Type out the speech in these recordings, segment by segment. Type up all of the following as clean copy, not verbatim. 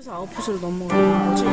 그래서 아웃풋으로 넘어가는 거지.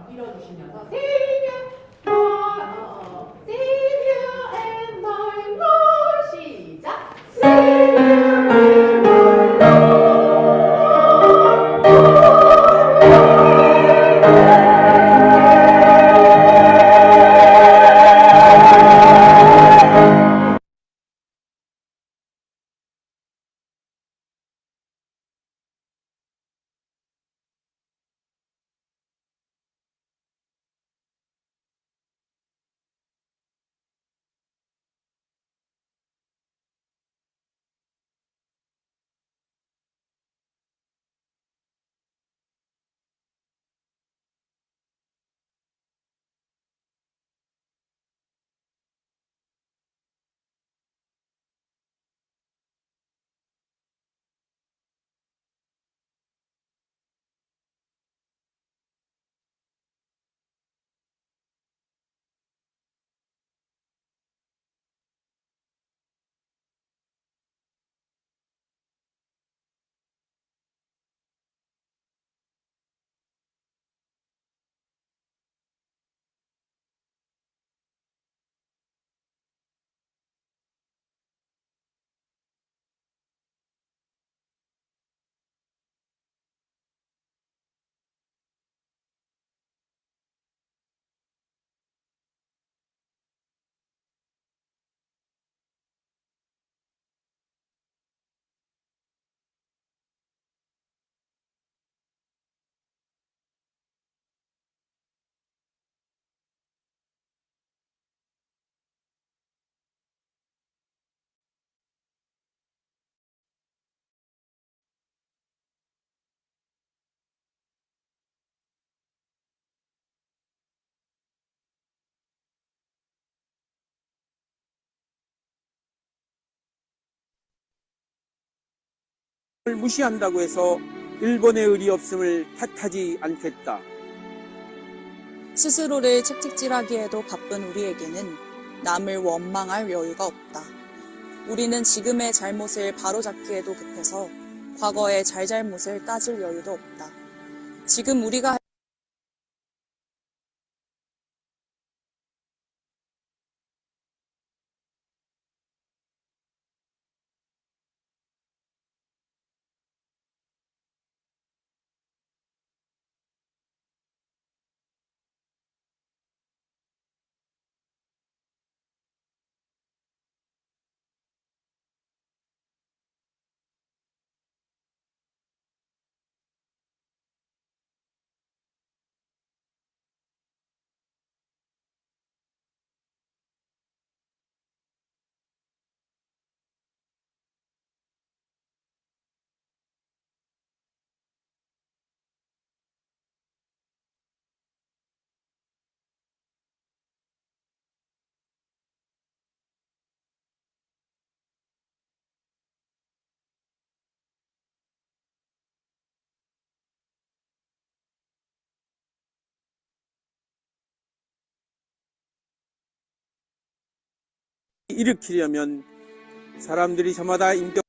밀어주시면서 Savior and my Lord 시작 Savior and my 을 무시한다고 해서 일본의 의리 없음을 탓하지 않겠다. 스스로를 채찍질하기에도 바쁜 우리에게는 남을 원망할 여유가 없다. 우리는 지금의 잘못을 바로잡기에도 급해서 과거의 잘잘못을 따질 여유도 없다. 지금 우리가 일으키려면 사람들이 저마다 인격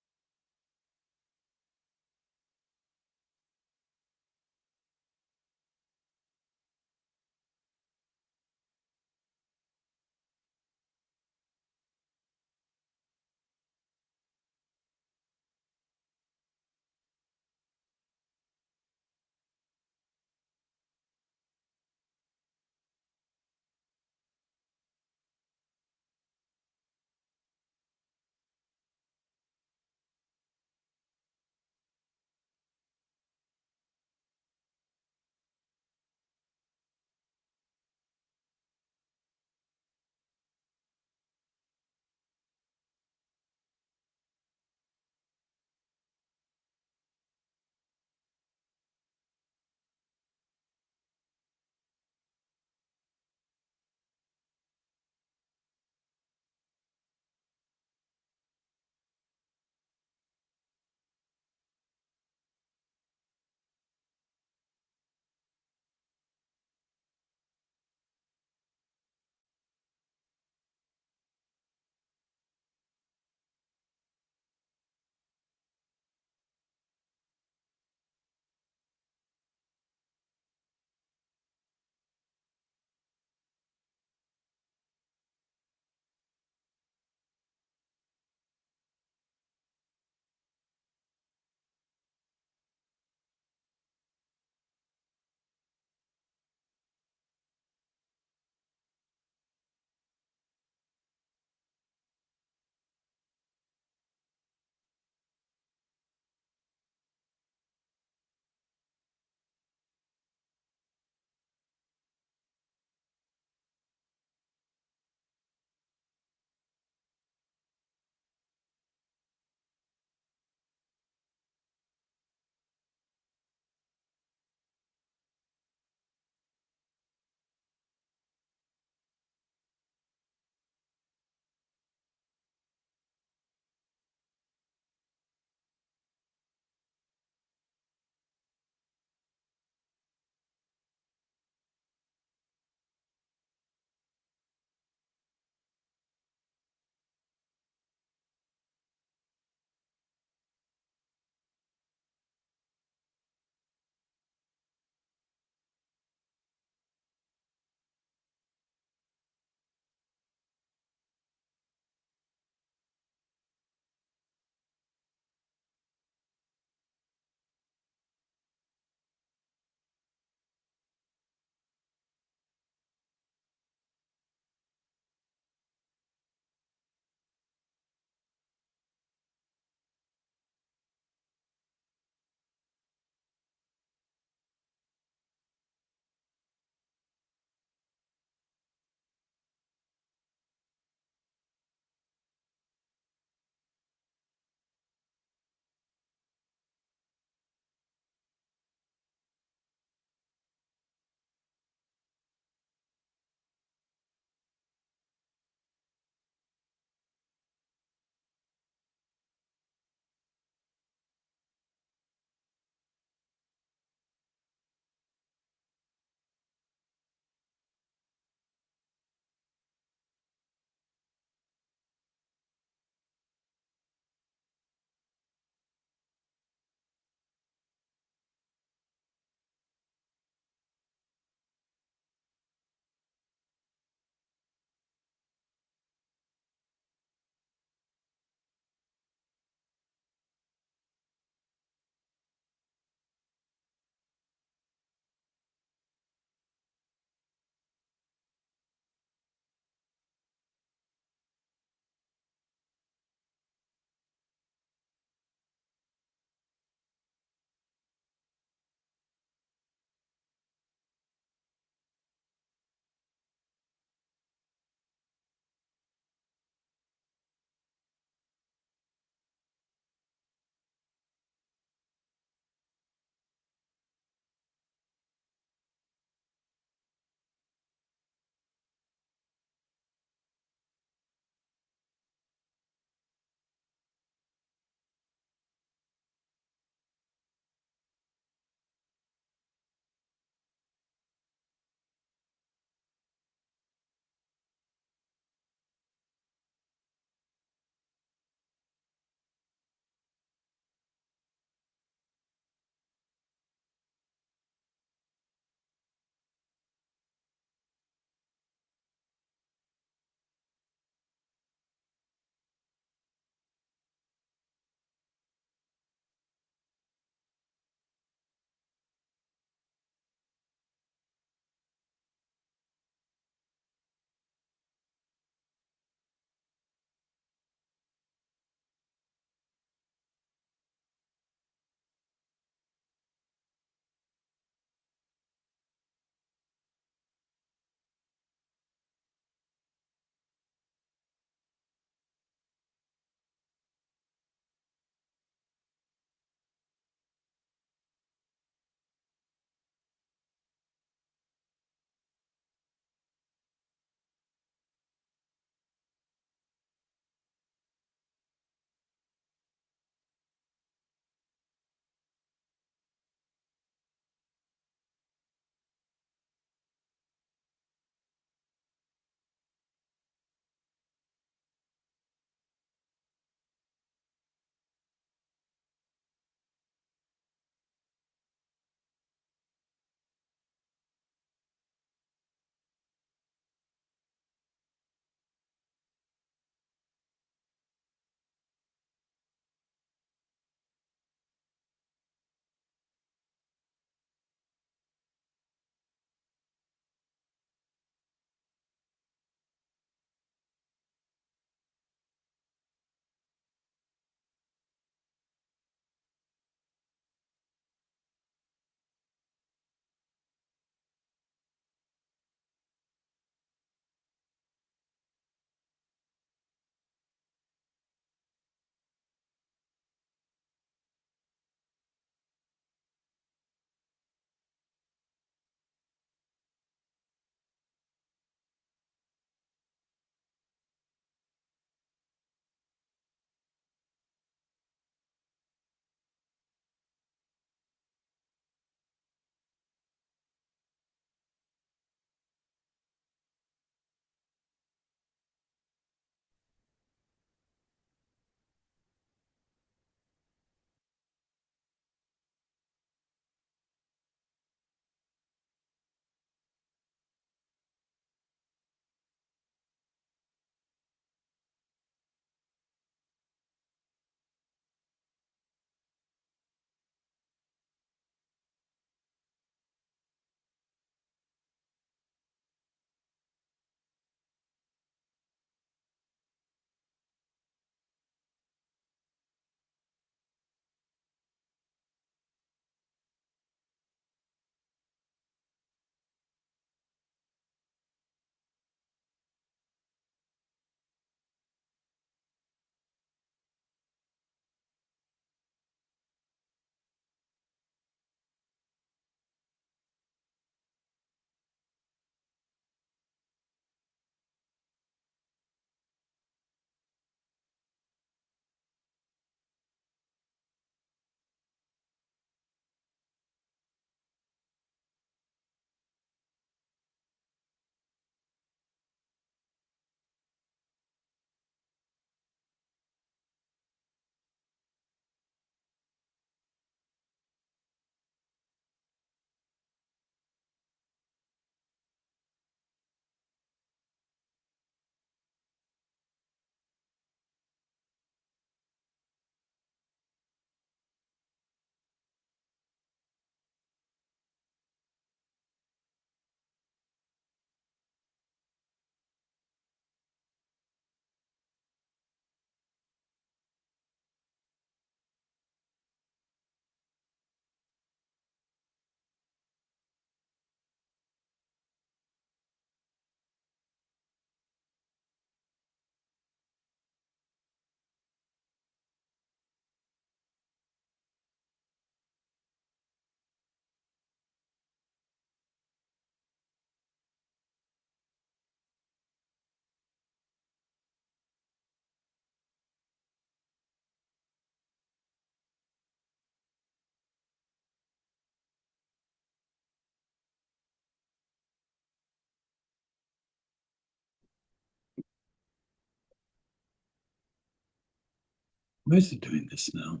Why is it doing this now?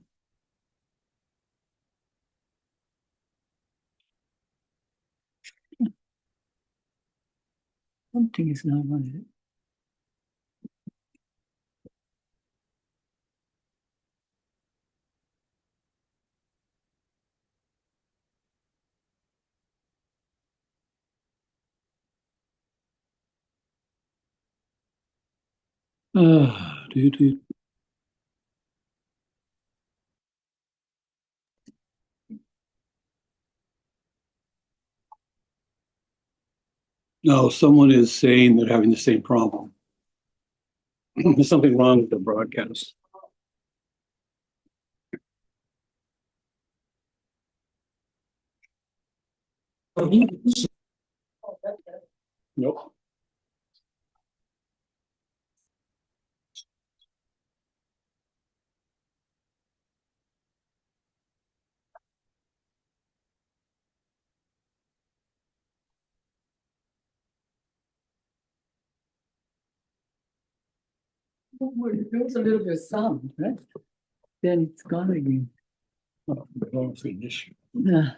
Something is not right. Dude. No, someone is saying they're having the same problem. There's something wrong with the broadcast. Nope. There was a little bit of sound, right? Then it's gone again. Oh, that's an issue. Yeah.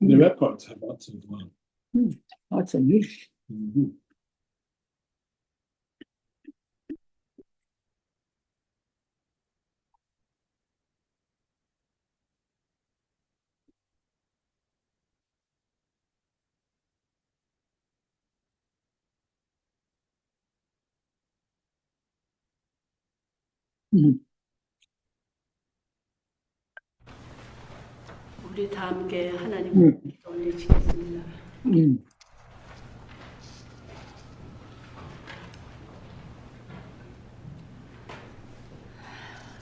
The red parts have lots of lots of niche. 우리 다 함께 하나님 기도 올리시겠습니다.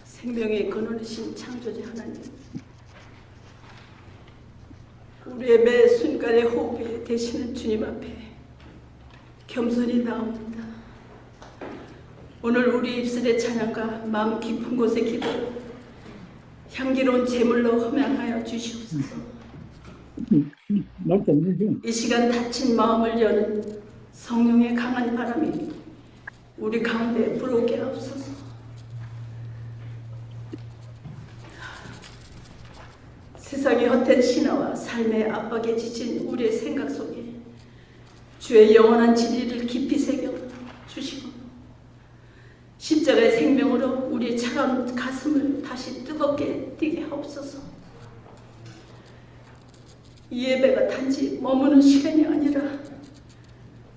생명의 근원이신 창조주 하나님, 우리의 매 순간의 호흡이 되시는 주님 앞에 겸손히 나옵니다. 오늘 우리 입술의 찬양과 마음 깊은 곳의 기도를 향기로운 제물로 흠양하여 주시옵소서. 이 시간 닫힌 마음을 여는 성령의 강한 바람이 우리 가운데 불어오게 하옵소서. 세상의 헛된 신화와 삶의 압박에 지친 우리의 생각 속에 주의 영원한 진리를 깊이 새겨 주시고 십자가의 생명으로 우리의 차가운 가슴을 다시 뜨겁게 뛰게 하옵소서. 이 예배가 단지 머무는 시간이 아니라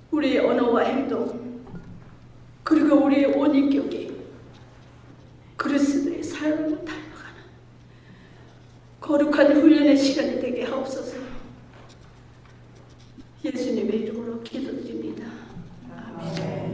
우리의 언어와 행동 그리고 우리의 온 인격이 그리스도의 삶을 닮아가는 거룩한 훈련의 시간이 되게 하옵소서. 예수님의 이름으로 기도드립니다. 아멘.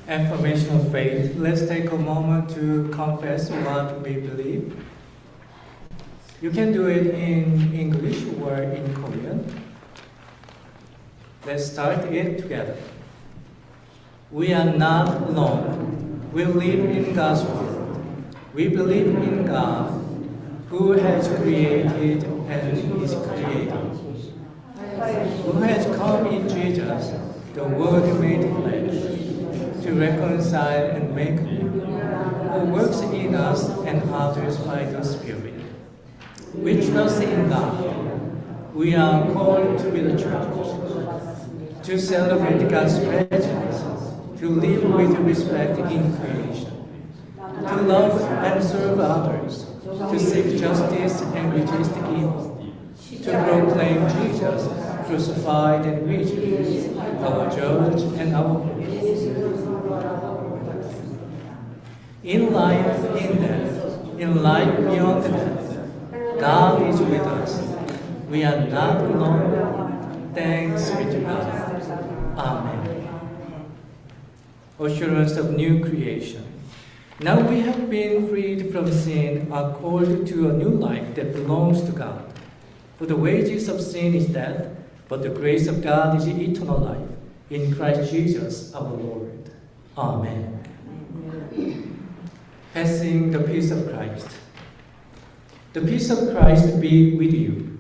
affirmation of faith, let's take a moment to confess what we believe. You can do it in English or in Korean. Let's start it together. We are not alone. We live in God's world. We believe in God, who has created and is creating, who has come in Jesus, the Word made flesh, to reconcile and make new, who works in us and others by the Spirit. We trust in God. We are called to be the church, to celebrate God's presence, to live with respect in creation, to love and serve others, to seek justice and resist evil, to proclaim Jesus crucified and risen, our judge and our hope. In life, in death, in life beyond death, God is with us. We are not alone. Thanks be to God. Amen. Assurance of new creation. Now we have been freed from sin, are called to a new life that belongs to God. For the wages of sin is death, but the grace of God is eternal life in Christ Jesus our Lord. Amen. Passing the peace of Christ. The peace of Christ be with you.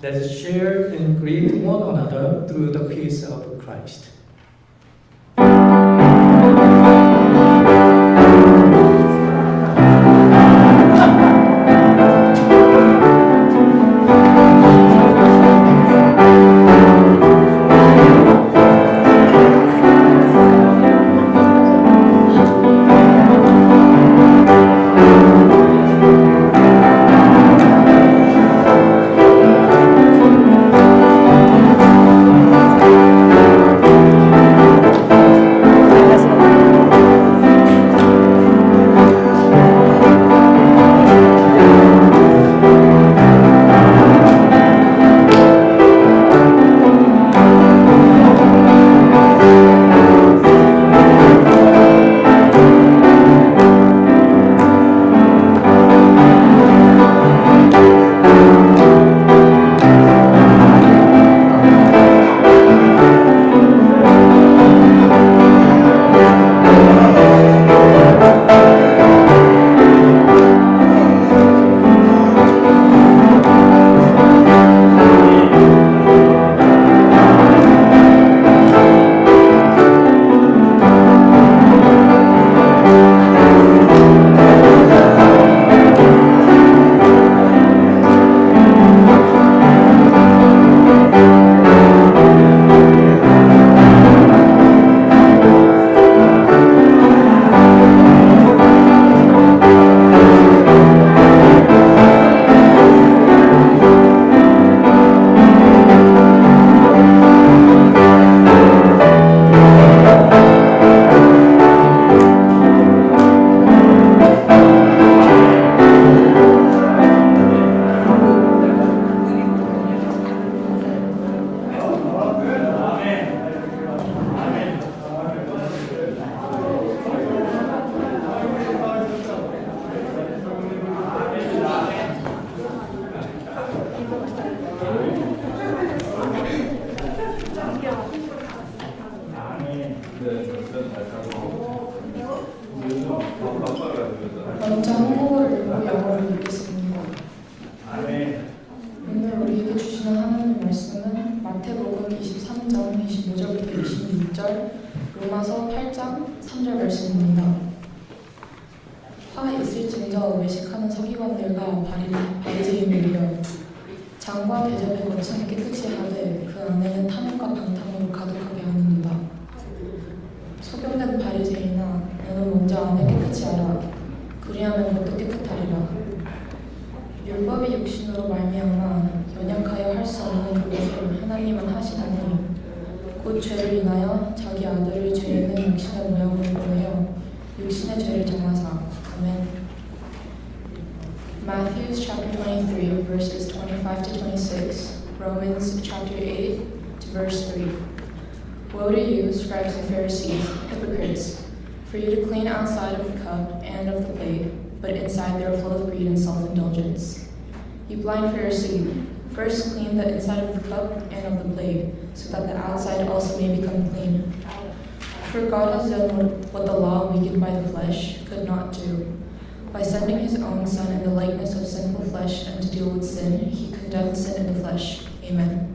Let's share and greet one another through the peace of Christ. 먼저 한국어를 읽고 영어를 읽겠습니다. 오늘 우리에게 주시는 하나님 말씀은 마태복음 23장 25절부터 26절, 로마서 8장 3절 말씀입니다. 화 있을진저 외식하는 서기관들과 바리새인들이여, 장과 대접의 거침을 깨끗이 하되 그 안에는 탐욕과 방탕으로 가득하게 하는도다. 소경된 바리새인아, 너는 먼저 안을 깨끗이 하라. 그리하면 겉도 깨끗하리라. 율법의 육신으로 말미암아 연약하여 할 수 없는 그것을 하나님은 하시다니, 곧 죄를 인하여 자기 아들을 죄 있는 육신의 모양으로 보내어 육신의 죄를 정하사. 아멘. Matthew chapter 23 verses 25 to 26, Romans chapter 8 to verse 3. Woe to you, scribes and Pharisees, hypocrites! For you to clean outside of the cup and of the plate, but inside they are full of greed and self-indulgence. You blind Pharisee, first clean the inside of the cup and of the plate, so that the outside also may become clean. For God has done what the law, weakened by the flesh, could not do. By sending his own Son in the likeness of sinful flesh and to deal with sin, he condemned sin in the flesh. Amen.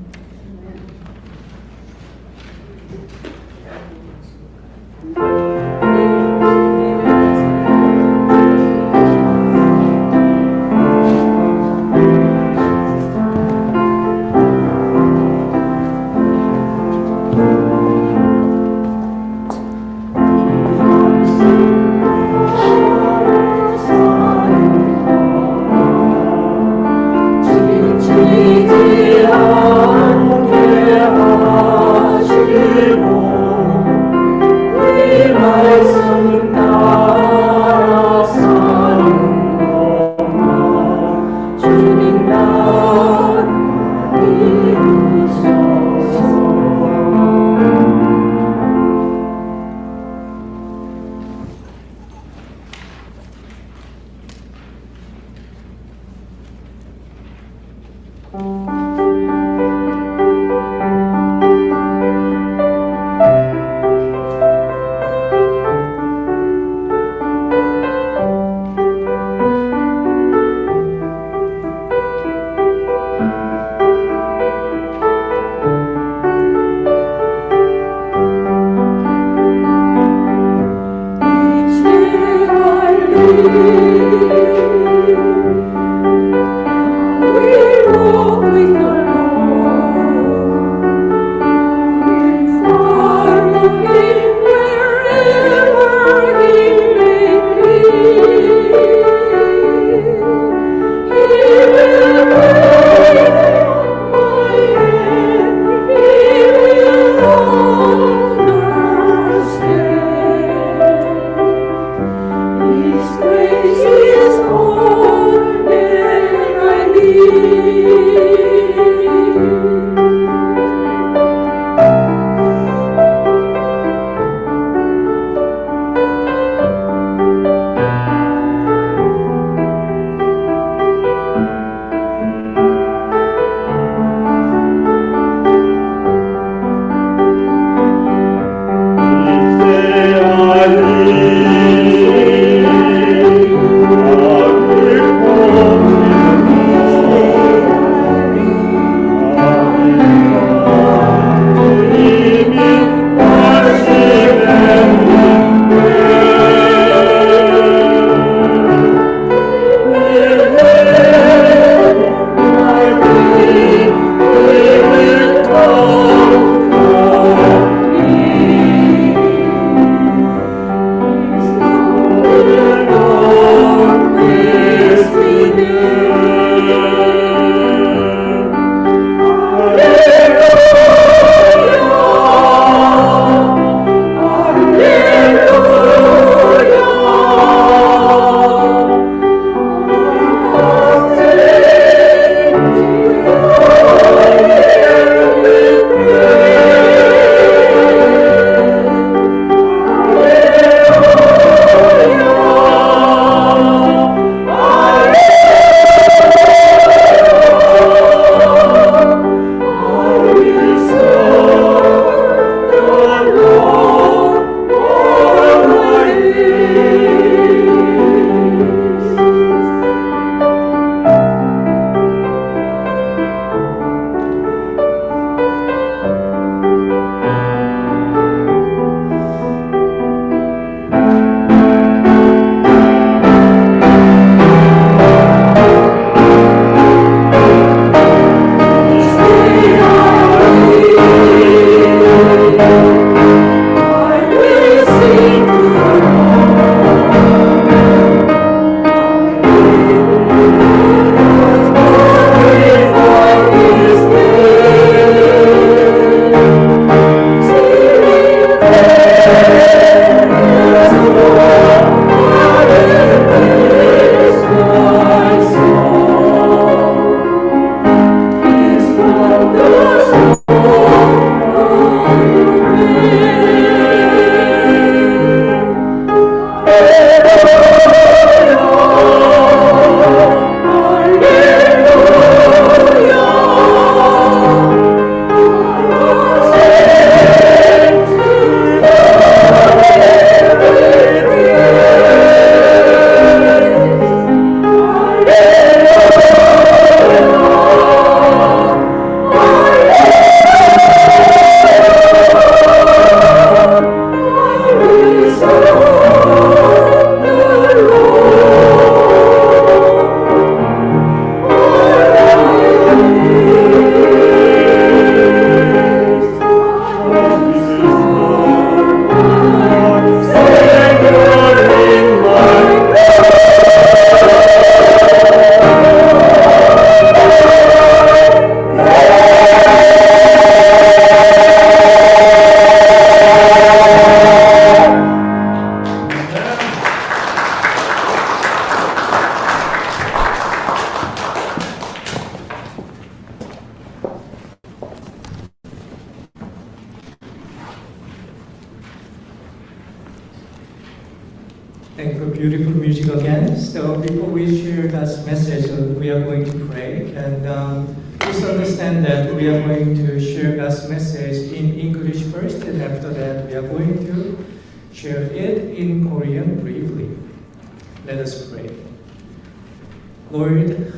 주님 나 믿으소서. Thank you for beautiful music again. So before we share God's message, we are going to pray. And please understand that we are going to share God's message in English first, and after that we are going to share it in Korean briefly. Let us pray. Lord,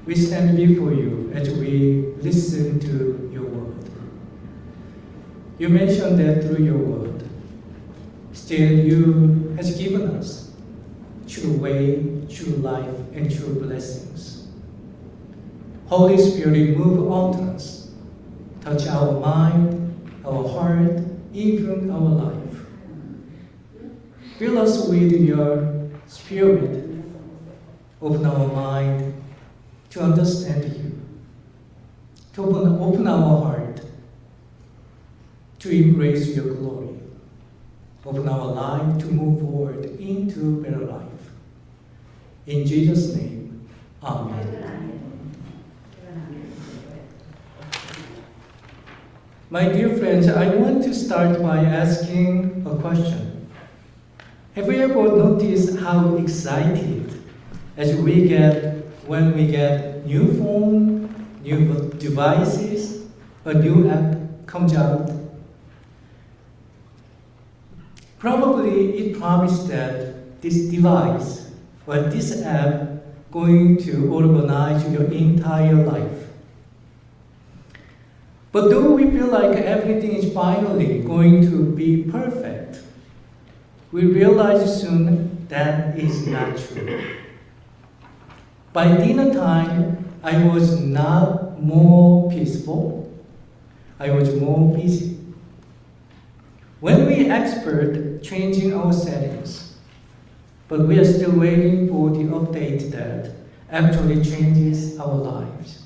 we stand before you as we listen to your word. You mentioned that through your word, still you has given us true way, true life, and true blessings. Holy Spirit, move on us, touch our mind, our heart, even our life. Fill us with your Spirit, open our mind to understand you, to open our heart to embrace your glory, open our life to move forward into better life. In Jesus' name, Amen. My dear friends, I want to start by asking a question. Have you ever noticed how excited as we get when we get new phone, new devices, a new app comes out? Probably it promised that this device or this app going to organize your entire life. But though we feel like everything is finally going to be perfect, we realize soon that is not true. By dinner time, I was not more peaceful, I was more busy. When we expert changing our settings, but we are still waiting for the update that actually changes our lives.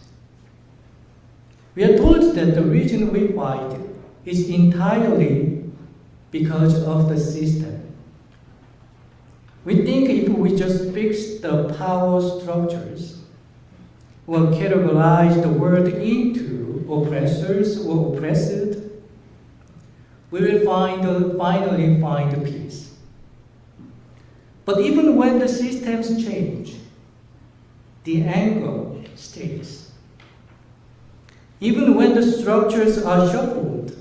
We are told that the reason we fight is entirely because of the system. We think if we just fix the power structures or categorize the world into oppressors or oppressed, we will finally find peace. But even when the systems change, the anger stays. Even when the structures are shuffled,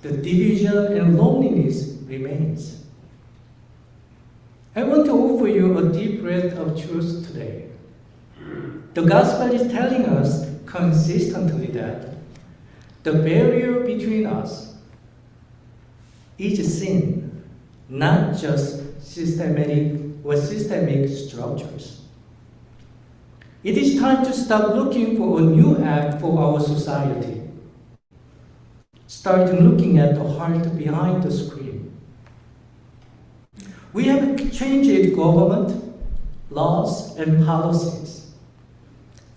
the division and loneliness remains. I want to offer you a deep breath of truth today. The gospel is telling us consistently that the barrier between us is sin, not just systemic structures. It is time to stop looking for a new act for our society. Start looking at the heart behind the screen. We have changed government, laws, and policies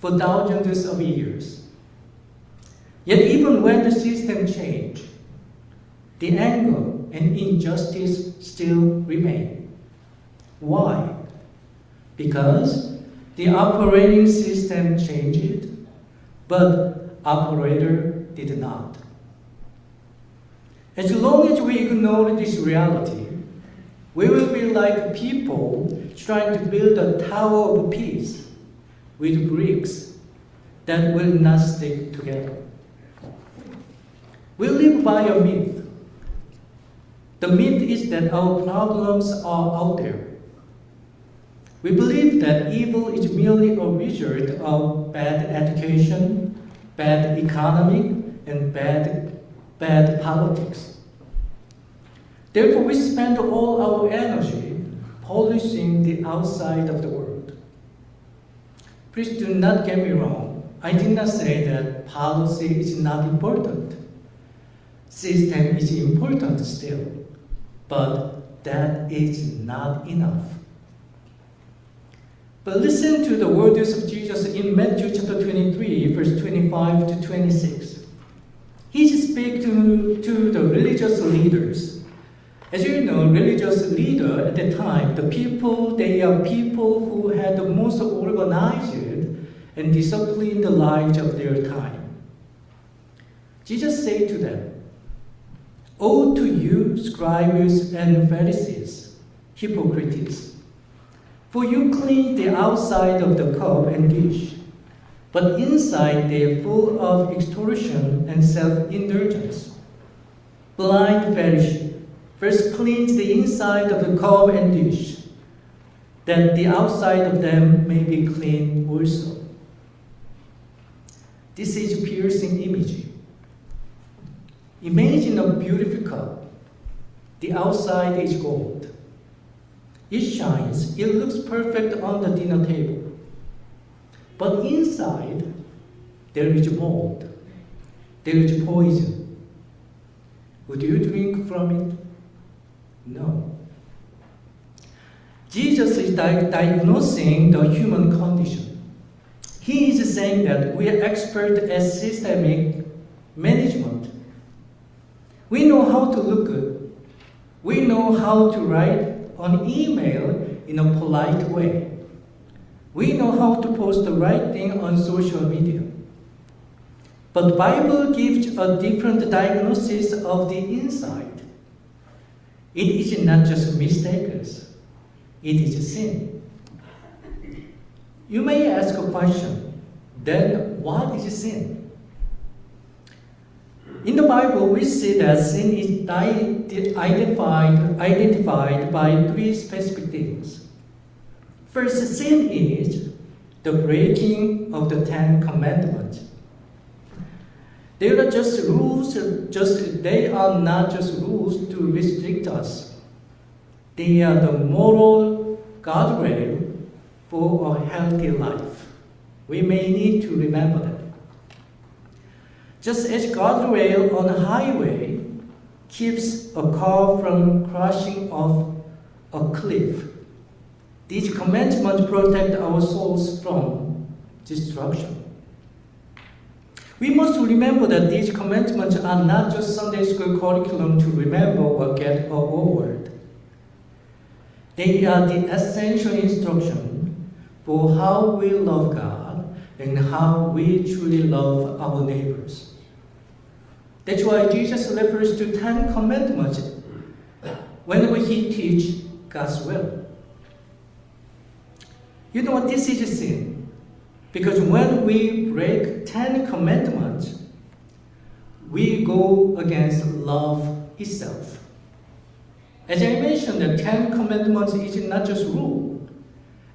for thousands of years. Yet even when the system changed, the anger and injustice still remain. Why? Because the operating system changed, but operator did not. As long as we ignore this reality, we will be like people trying to build a tower of peace with bricks that will not stick together. We live by a myth. The myth is that our problems are out there. We believe that evil is merely a result of bad education, bad economy, and bad politics. Therefore, we spend all our energy polishing the outside of the world. Please do not get me wrong. I did not say that policy is not important. System is important still, but that is not enough. But listen to the words of Jesus in Matthew chapter 23, verse 25 to 26. He speaks to the religious leaders. As you know, religious leader at the time, they are people who had the most organized and disciplined lives of their time. Jesus said to them, "Woe to you, scribes and Pharisees, hypocrites. For you clean the outside of the cup and dish, but inside they are full of extortion and self-indulgence. Blind Pharisee, first cleanse the inside of the cup and dish, that the outside of them may be clean also. This is a piercing image. Imagine a beautiful cup. The outside is gold. It shines, it looks perfect on the dinner table. But inside, there is mold. There is poison. Would you drink from it? No. Jesus is diagnosing the human condition. He is saying that we are expert at systemic management. We know how to look good. We know how to write an email in a polite way. We know how to post the right thing on social media. But the Bible gives a different diagnosis of the inside. It is not just mistakes. It is sin. You may ask a question, then what is sin? In the Bible, we see that sin is identified by three specific things. First, sin is the breaking of the Ten Commandments. They are just rules, they are not just rules to restrict us. They are the moral guardrail for a healthy life. We may need to remember that. Just as guardrail on a highway keeps a car from crashing off a cliff, these commandments protect our souls from destruction. We must remember that these commandments are not just Sunday school curriculum to remember or get over. They are the essential instruction for how we love God and how we truly love our neighbors. That's why Jesus refers to 10 commandments whenever he teaches God's will. You know what? This is a sin. Because when we break 10 commandments, we go against love itself. As I mentioned, the 10 commandments is not just rule.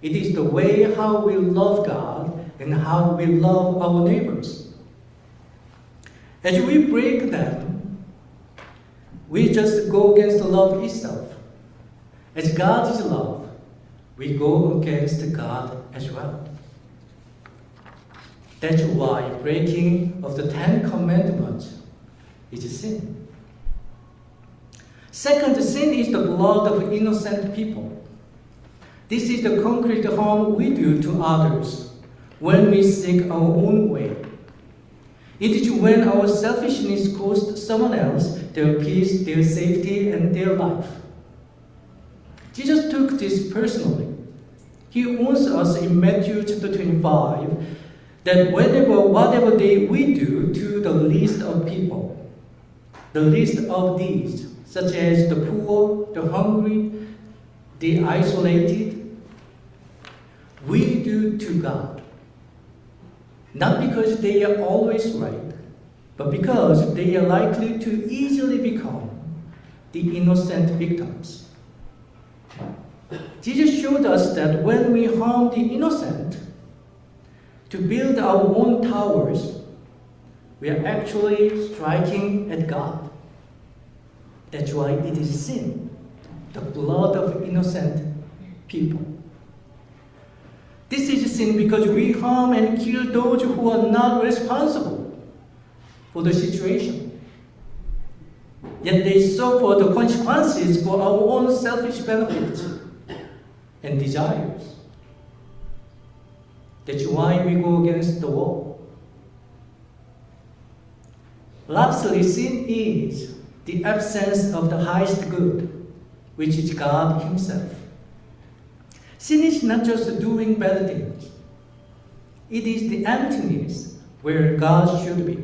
It is the way how we love God and how we love our neighbors. As we break them, we just go against love itself. As God is love, we go against God as well. That's why breaking of the 10 commandments is a sin. Second, sin is the blood of innocent people. This is the concrete harm we do to others when we seek our own way. It is when our selfishness costs someone else their peace, their safety, and their life. Jesus took this personally. He warns us in Matthew chapter 25 that whatever we do to the least of people, the least of these, such as the poor, the hungry, the isolated, we do to God. Not because they are always right, but because they are likely to easily become the innocent victims. Jesus showed us that when we harm the innocent to build our own towers, we are actually striking at God. That's why it is sin, the blood of innocent people. This is sin because we harm and kill those who are not responsible for the situation. Yet they suffer the consequences for our own selfish benefits and desires. That's why we go against the wall. Lastly, sin is the absence of the highest good, which is God Himself. Sin is not just doing bad things. It is the emptiness where God should be.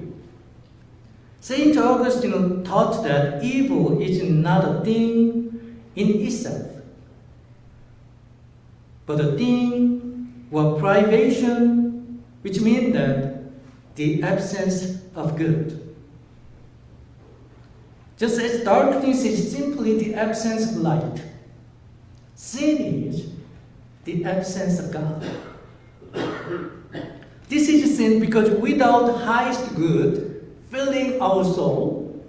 St. Augustine taught that evil is not a thing in itself, but a thing or privation, which means that the absence of good. Just as darkness is simply the absence of light, sin is the absence of God. This is sin because without highest good filling our soul,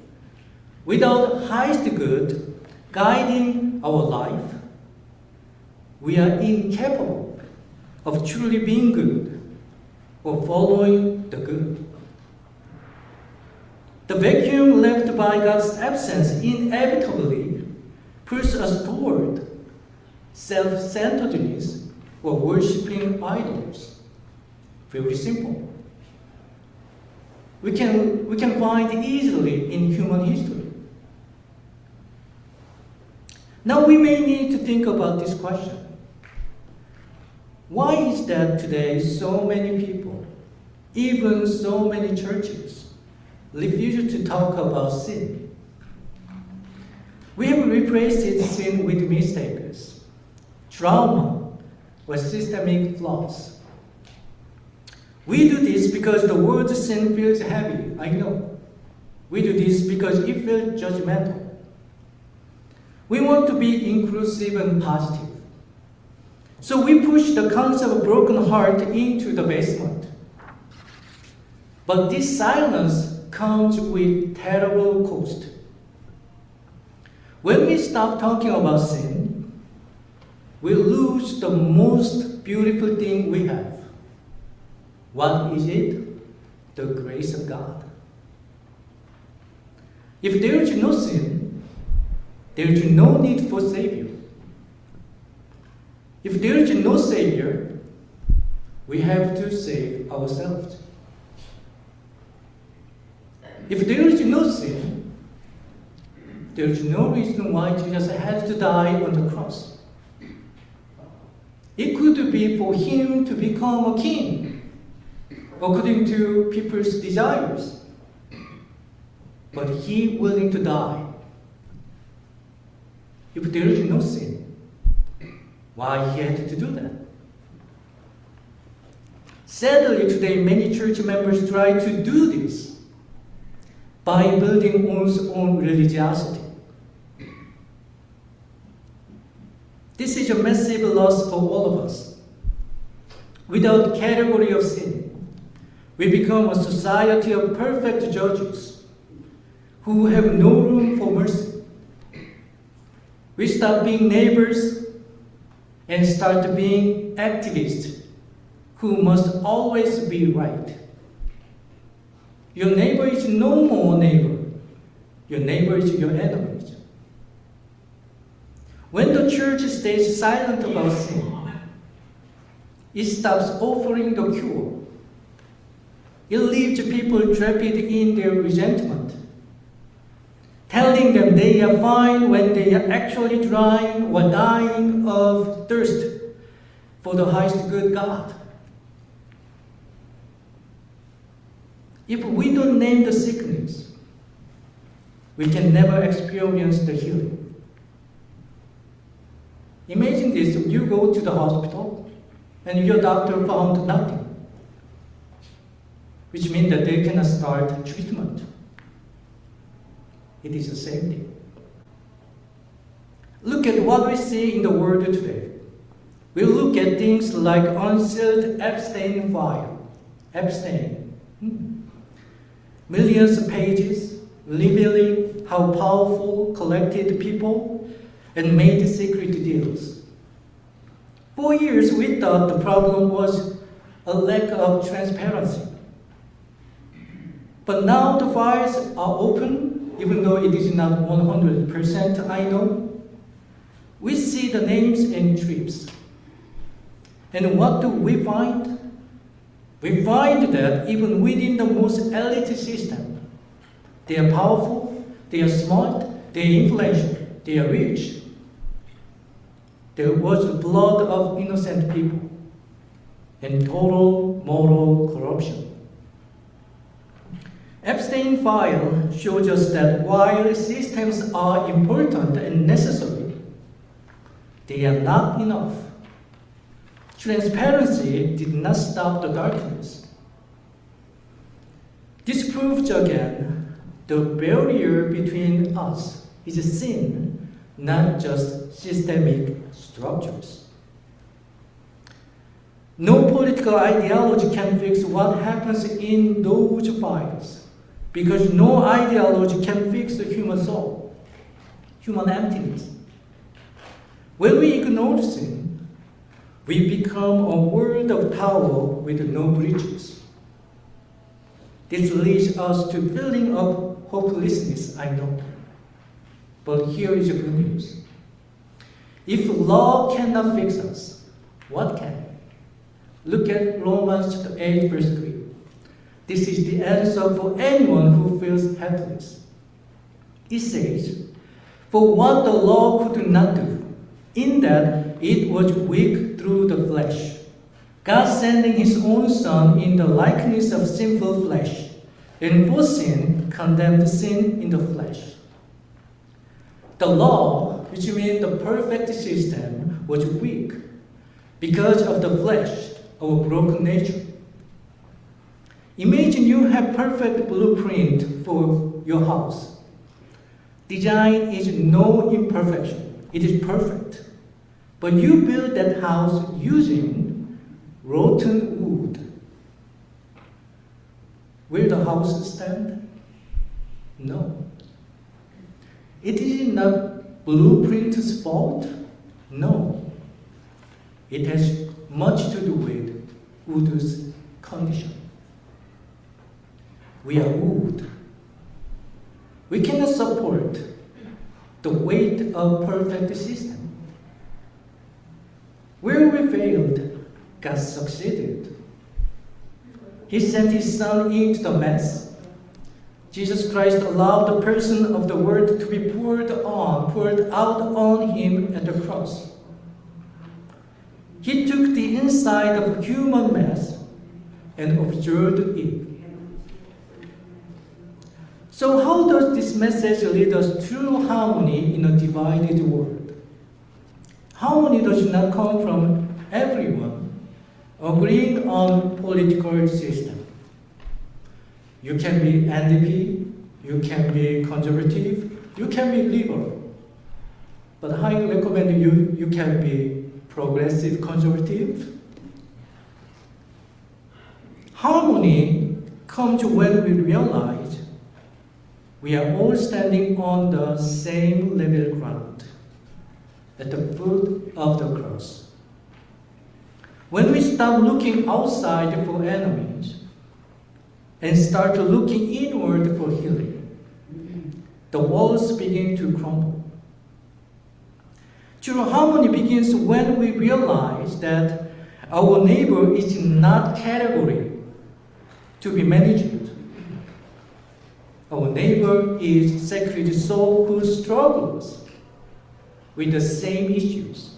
without highest good guiding our life, we are incapable of truly being good or following the good. The vacuum left by God's absence inevitably pushes us toward self-centeredness or worshipping idols. Very simple. We can find easily in human history. Now we may need to think about this question. Why is that today so many people, even so many churches, refuse to talk about sin? We have replaced sin with mistakes, trauma, or systemic flaws. We do this because the word sin feels heavy, I know. We do this because it feels judgmental. We want to be inclusive and positive. So we push the concept of broken heart into the basement. But this silence comes with terrible cost. When we stop talking about sin, we lose the most beautiful thing we have. What is it? The grace of God. If there is no sin, there is no need for Savior. If there is no Savior, we have to save ourselves. If there is no sin, there is no reason why Jesus had to die on the cross. It could be for him to become a king, according to people's desires. But he willing to die. If there is no sin, why he had to do that? Sadly, today many church members try to do this by building one's own religiosity. This is a massive loss for all of us. Without category of sin, we become a society of perfect judges who have no room for mercy. We stop being neighbors and start being activists who must always be right. Your neighbor is no more neighbor. Your neighbor is your enemy. When the church stays silent about sin, it stops offering the cure. It leaves people trapped in their resentment, telling them they are fine when they are actually drying or dying of thirst for the highest good God. If we don't name the sickness, we can never experience the healing. Imagine this, you go to the hospital and your doctor found nothing, which means that they cannot start treatment. It is the same thing. Look at what we see in the world today. We look at things like unsealed Epstein file. Epstein. Millions of pages revealing how powerful collected people and made secret deals. For years, we thought the problem was a lack of transparency. But now the files are open, even though it is not 100% I know. We see the names and trips. And what do we find? We find that even within the most elite system, they are powerful, they are smart, they are influential, they are rich. There was the blood of innocent people and total moral corruption. Epstein file shows us that while systems are important and necessary, they are not enough Transparency did not stop the darkness. This proves again the barrier between us is sin, not just systemic structures. No political ideology can fix what happens in those fires, because no ideology can fix the human soul, human emptiness. When we ignore sin, we become a world of power with no bridges. This leads us to feeling of hopelessness, I know. But here is the good news. If law cannot fix us, what can? Look at Romans chapter 8, verse 3. This is the answer for anyone who feels helpless. It says, "For what the law could not do, in that it was weak through the flesh, God sending his own Son in the likeness of sinful flesh, and for sin condemned sin in the flesh." The law, which means the perfect system, was weak because of the flesh, our broken nature. Imagine you have perfect blueprint for your house. Design is no imperfection, it is perfect. But you build that house using rotten wood. Will the house stand? No. It is not blueprint's fault? No. It has much to do with wood's condition. We are wood. We cannot support the weight of perfect system. Where we failed, God succeeded. He sent his Son into the mess. Jesus Christ allowed the person of the world to be poured out on him at the cross. He took the inside of human mess and observed it. So how does this message lead us to harmony in a divided world? Harmony does not come from everyone agreeing on political system. You can be NDP, you can be conservative, you can be liberal. But I highly recommend you can be progressive conservative. Harmony comes when we realize we are all standing on the same level ground, at the foot of the cross. When we stop looking outside for enemies and start looking inward for healing, the walls begin to crumble. True harmony begins when we realize that our neighbor is not category to be managed. Our neighbor is sacred soul who struggles with the same issues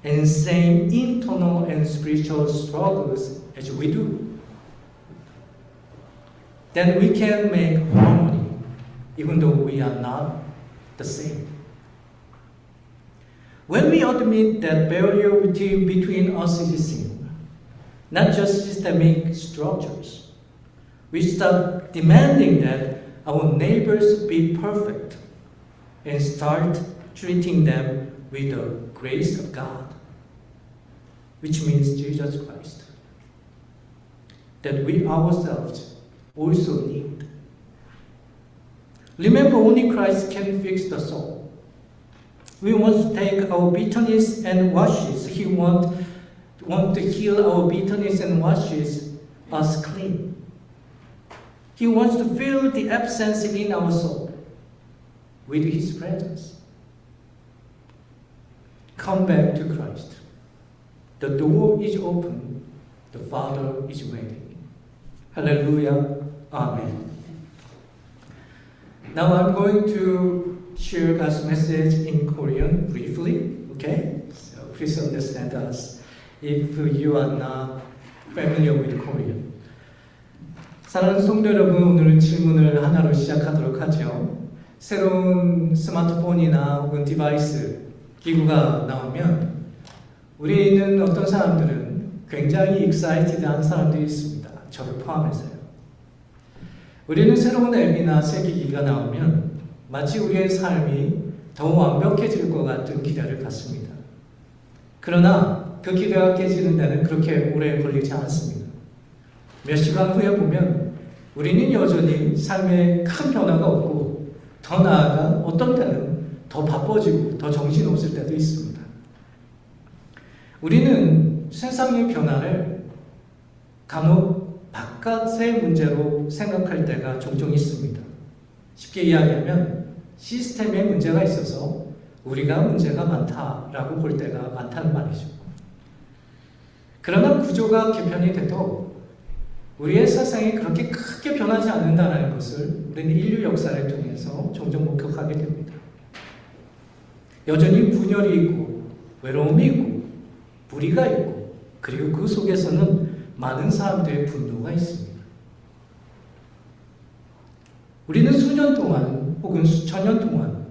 and same internal and spiritual struggles as we do. Then we can make harmony even though we are not the same. When we admit that barrier between us is sin, not just systemic structures, we start demanding that our neighbors be perfect and start treating them with the grace of God, which means Jesus Christ, that we ourselves also need. Remember, only Christ can fix the soul. We want to take our bitterness and washes. He want to heal our bitterness and washes us clean. He wants to fill the absence in our soul with his presence. Come back to Christ. The door is open. The Father is waiting. Hallelujah. Amen. Now I'm going to share God's message in Korean briefly. Okay? So please understand us if you are not familiar with Korean. 사랑하는 성도 여러분, 오늘은 질문을 하나로 시작하도록 하죠. 새로운 스마트폰이나 혹은 디바이스, 기구가 나오면 우리는 어떤 사람들은 굉장히 익사이티드한 사람들이 있습니다. 저를 포함해서요. 우리는 새로운 앱이나 새기기가 나오면 마치 우리의 삶이 더 완벽해질 것 같은 기대를 갖습니다. 그러나 그 기대가 깨지는 데는 그렇게 오래 걸리지 않습니다. 몇 시간 후에 보면 우리는 여전히 삶에 큰 변화가 없고 더 나아가 어떤 때는 더 바빠지고 더 정신없을 때도 있습니다. 우리는 세상의 변화를 간혹 바깥의 문제로 생각할 때가 종종 있습니다. 쉽게 이야기하면 시스템에 문제가 있어서 우리가 문제가 많다라고 볼 때가 많다는 말이죠. 그러나 구조가 개편이 돼도 우리의 세상이 그렇게 크게 변하지 않는다는 것을 우리는 인류 역사를 통해서 종종 목격하게 됩니다. 여전히 분열이 있고 외로움이 있고 불의가 있고 그리고 그 속에서는 많은 사람들의 분노가 있습니다. 우리는 수년 동안 혹은 수천 년 동안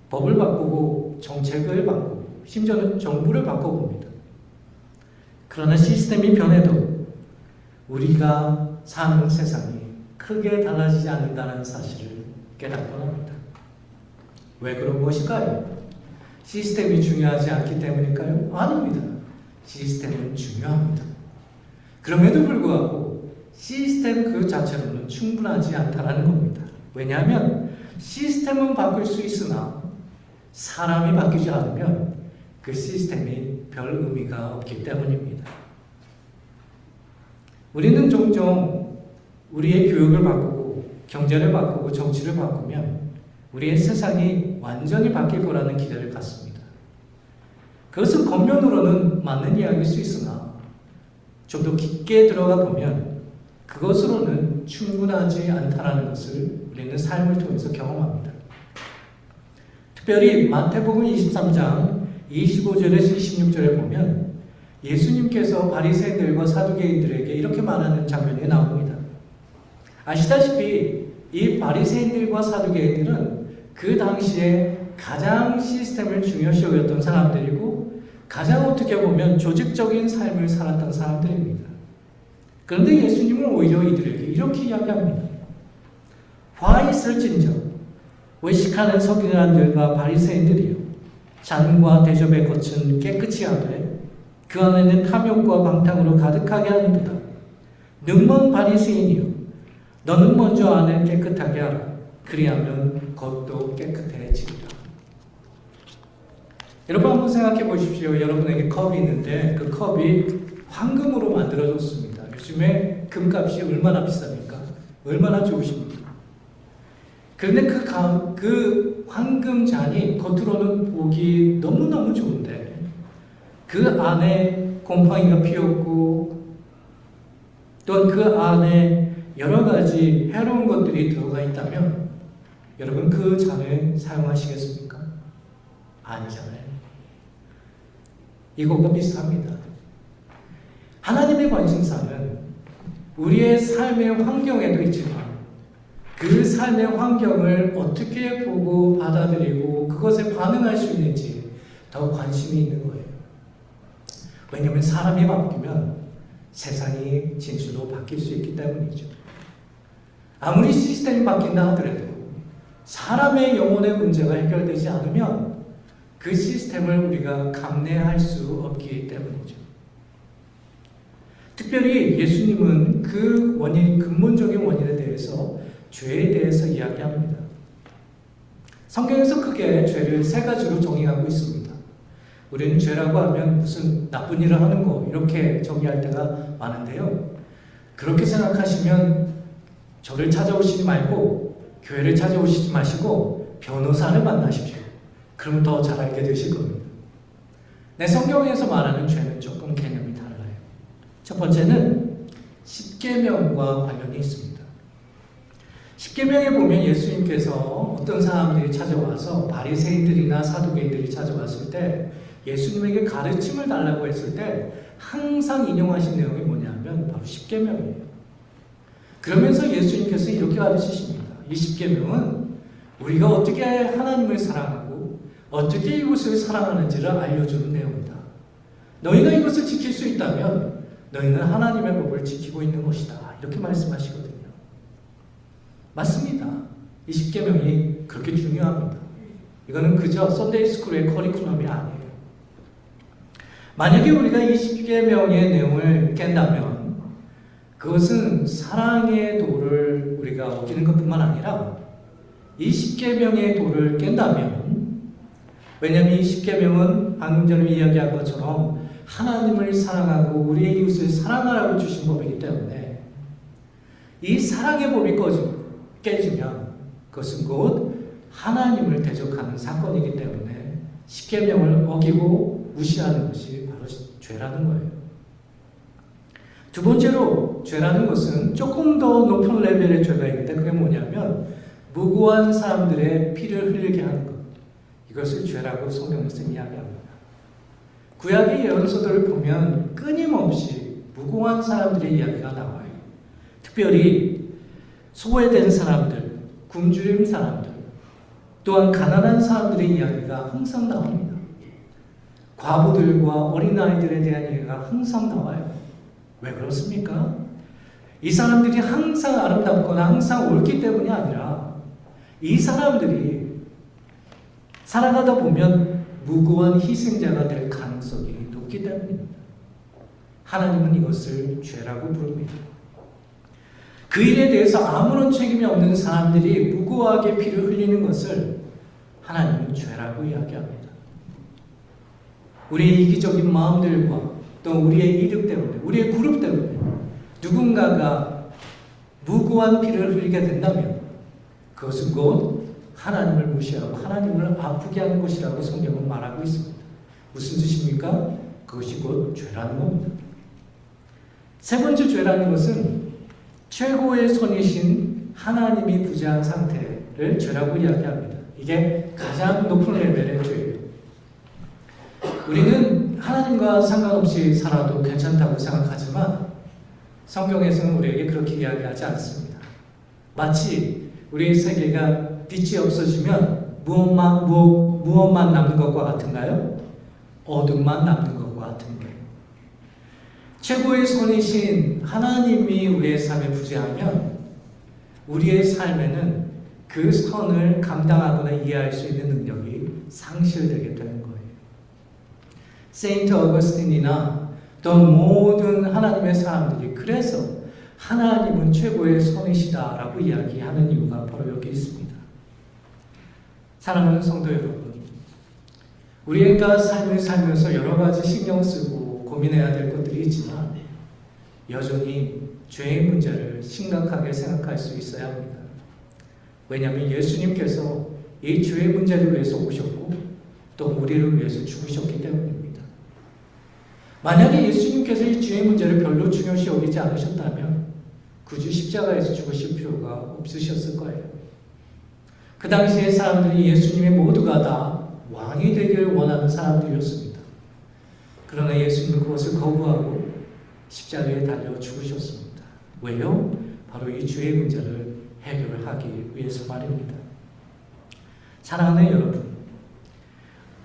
법을 바꾸고 정책을 바꾸고 심지어는 정부를 바꿔봅니다. 그러나 시스템이 변해도 우리가 사는 세상이 크게 달라지지 않는다는 사실을 깨닫곤 합니다. 왜 그런 것일까요? 시스템이 중요하지 않기 때문일까요? 아닙니다. 시스템은 중요합니다. 그럼에도 불구하고 시스템 그 자체로는 충분하지 않다는 겁니다. 왜냐하면 시스템은 바꿀 수 있으나 사람이 바뀌지 않으면 그 시스템이 별 의미가 없기 때문입니다. 우리는 종종 우리의 교육을 바꾸고 경제를 바꾸고 정치를 바꾸면 우리의 세상이 완전히 바뀔 거라는 기대를 갖습니다. 그것은 겉면으로는 맞는 이야기일 수 있으나 좀 더 깊게 들어가 보면 그것으로는 충분하지 않다는 것을 우리는 삶을 통해서 경험합니다. 특별히 마태복음 23장 25절에서 26절에 보면 예수님께서 바리새인들과 사두개인들에게 이렇게 말하는 장면이 나옵니다. 아시다시피 이 바리새인들과 사두개인들은 그 당시에 가장 시스템을 중요시 여겼던 사람들이고 가장 어떻게 보면 조직적인 삶을 살았던 사람들입니다. 그런데 예수님은 오히려 이들에게 이렇게 이야기합니다. 화 있을진저 외식하는 서기관들과 바리새인들이요 잔과 대접에 겉은 깨끗이 하되 그 안에는 탐욕과 방탕으로 가득하게 하는도다. 능먼 바리새인이요 너는 먼저 안을 깨끗하게 하라. 그리하면 겉도 깨끗해지리라. 여러분 한번 생각해 보십시오. 여러분에게 컵이 있는데 그 컵이 황금으로 만들어졌습니다. 요즘에 금값이 얼마나 비쌉니까? 얼마나 좋으십니까? 그런데 그 황금 잔이 겉으로는 보기 너무너무 좋은데 그 안에 곰팡이가 피었고 또한 그 안에 여러 가지 해로운 것들이 들어가 있다면 여러분 그 잔을 사용하시겠습니까? 아니잖아요. 이것과 비슷합니다. 하나님의 관심사는 우리의 삶의 환경에도 있지만 그 삶의 환경을 어떻게 보고 받아들이고 그것에 반응할 수 있는지 더 관심이 있는 거예요. 왜냐하면 사람이 바뀌면 세상이 진수도 바뀔 수 있기 때문이죠. 아무리 시스템이 바뀐다 하더라도 사람의 영혼의 문제가 해결되지 않으면 그 시스템을 우리가 감내할 수 없기 때문이죠. 특별히 예수님은 그 원인, 근본적인 원인에 대해서 죄에 대해서 이야기합니다. 성경에서 크게 죄를 세 가지로 정의하고 있습니다. 우리는 죄라고 하면 무슨 나쁜 일을 하는 거 이렇게 정의할 때가 많은데요. 그렇게 생각하시면 저를 찾아오시지 말고 교회를 찾아오시지 마시고 변호사를 만나십시오. 그럼 더 잘 알게 되실 겁니다. 내 성경에서 말하는 죄는 조금 개념이 달라요. 첫 번째는 십계명과 관련이 있습니다. 십계명에 보면 예수님께서 어떤 사람들이 찾아와서 바리새인들이나 사두개인들이 찾아왔을 때 예수님에게 가르침을 달라고 했을 때 항상 인용하신 내용이 뭐냐면 바로 십계명이에요. 그러면서 예수님께서 이렇게 가르치십니다. 이 십계명은 우리가 어떻게 하나님을 사랑하고 어떻게 이웃을 사랑하는지를 알려주는 내용이다. 너희가 이것을 지킬 수 있다면 너희는 하나님의 법을 지키고 있는 것이다. 이렇게 말씀하시거든요. 맞습니다. 이 10계명이 그렇게 중요합니다. 이거는 그저 썬데이 스쿨의 커리큘럼이 아니에요. 만약에 우리가 이 10계명의 내용을 깬다면 그것은 사랑의 도를 우리가 어기는 것뿐만 아니라 이 10계명의 도를 깬다면, 왜냐하면 이 10계명은 방금 전에 이야기한 것처럼 하나님을 사랑하고 우리의 이웃을 사랑하라고 주신 법이기 때문에 이 사랑의 법이 깨지면 그것은 곧 하나님을 대적하는 사건이기 때문에 10계명을 어기고 무시하는 것이 바로 죄라는 거예요. 두 번째로 죄라는 것은 조금 더 높은 레벨의 죄가 있는데 그게 뭐냐면 무고한 사람들의 피를 흘리게 하는 것. 이것을 죄라고 성경에서 이야기합니다. 구약의 예언서들을 보면 끊임없이 무고한 사람들의 이야기가 나와요. 특별히 소외된 사람들, 굶주린 사람들, 또한 가난한 사람들의 이야기가 항상 나옵니다. 과부들과 어린아이들에 대한 이야기가 항상 나와요. 왜 그렇습니까? 이 사람들이 항상 아름답거나 항상 옳기 때문이 아니라 이 사람들이 살아가다 보면 무고한 희생자가 될 가능성이 높기 때문입니다. 하나님은 이것을 죄라고 부릅니다. 그 일에 대해서 아무런 책임이 없는 사람들이 무고하게 피를 흘리는 것을 하나님은 죄라고 이야기합니다. 우리의 이기적인 마음들과 또 우리의 이득 때문에, 우리의 그룹 때문에 누군가가 무고한 피를 흘리게 된다면 그것은 곧 하나님을 무시하고 하나님을 아프게 하는 것이라고 성경은 말하고 있습니다. 무슨 뜻입니까? 그것이 곧 죄라는 겁니다. 세 번째 죄라는 것은 최고의 선이신 하나님이 부재한 상태를 죄라고 이야기합니다. 이게 가장 높은 레벨의 죄예요. 우리는 하나님과 상관없이 살아도 괜찮다고 생각하지만 성경에서는 우리에게 그렇게 이야기하지 않습니다. 마치 우리의 세계가 빛이 없어지면 무엇만 남는 것과 같은가요? 어둠만 남는 것과 같은 거예요. 최고의 선이신 하나님이 우리의 삶에 부재하면 우리의 삶에는 그 선을 감당하거나 이해할 수 있는 능력이 상실되게 되는 거예요. 세인트 어거스틴이나 또 모든 하나님의 사람들이 그래서 하나님은 최고의 선이시다라고 이야기하는 이유가 바로 여기 있습니다. 사랑하는 성도 여러분, 우리가 삶을 살면서 여러 가지 신경 쓰고 고민해야 될 것들이 있지만 여전히 죄의 문제를 심각하게 생각할 수 있어야 합니다. 왜냐하면 예수님께서 이 죄의 문제를 위해서 오셨고 또 우리를 위해서 죽으셨기 때문입니다. 만약에 예수님께서 이 죄의 문제를 별로 중요시 여기지 않으셨다면 굳이 십자가에서 죽으실 필요가 없으셨을 거예요. 그 당시의 사람들이 예수님의 모두가 다 왕이 되기를 원하는 사람들이었습니다. 그러나 예수님은 그것을 거부하고 십자가에 달려 죽으셨습니다. 왜요? 바로 이 죄의 문제를 해결하기 위해서 말입니다. 사랑하는 여러분,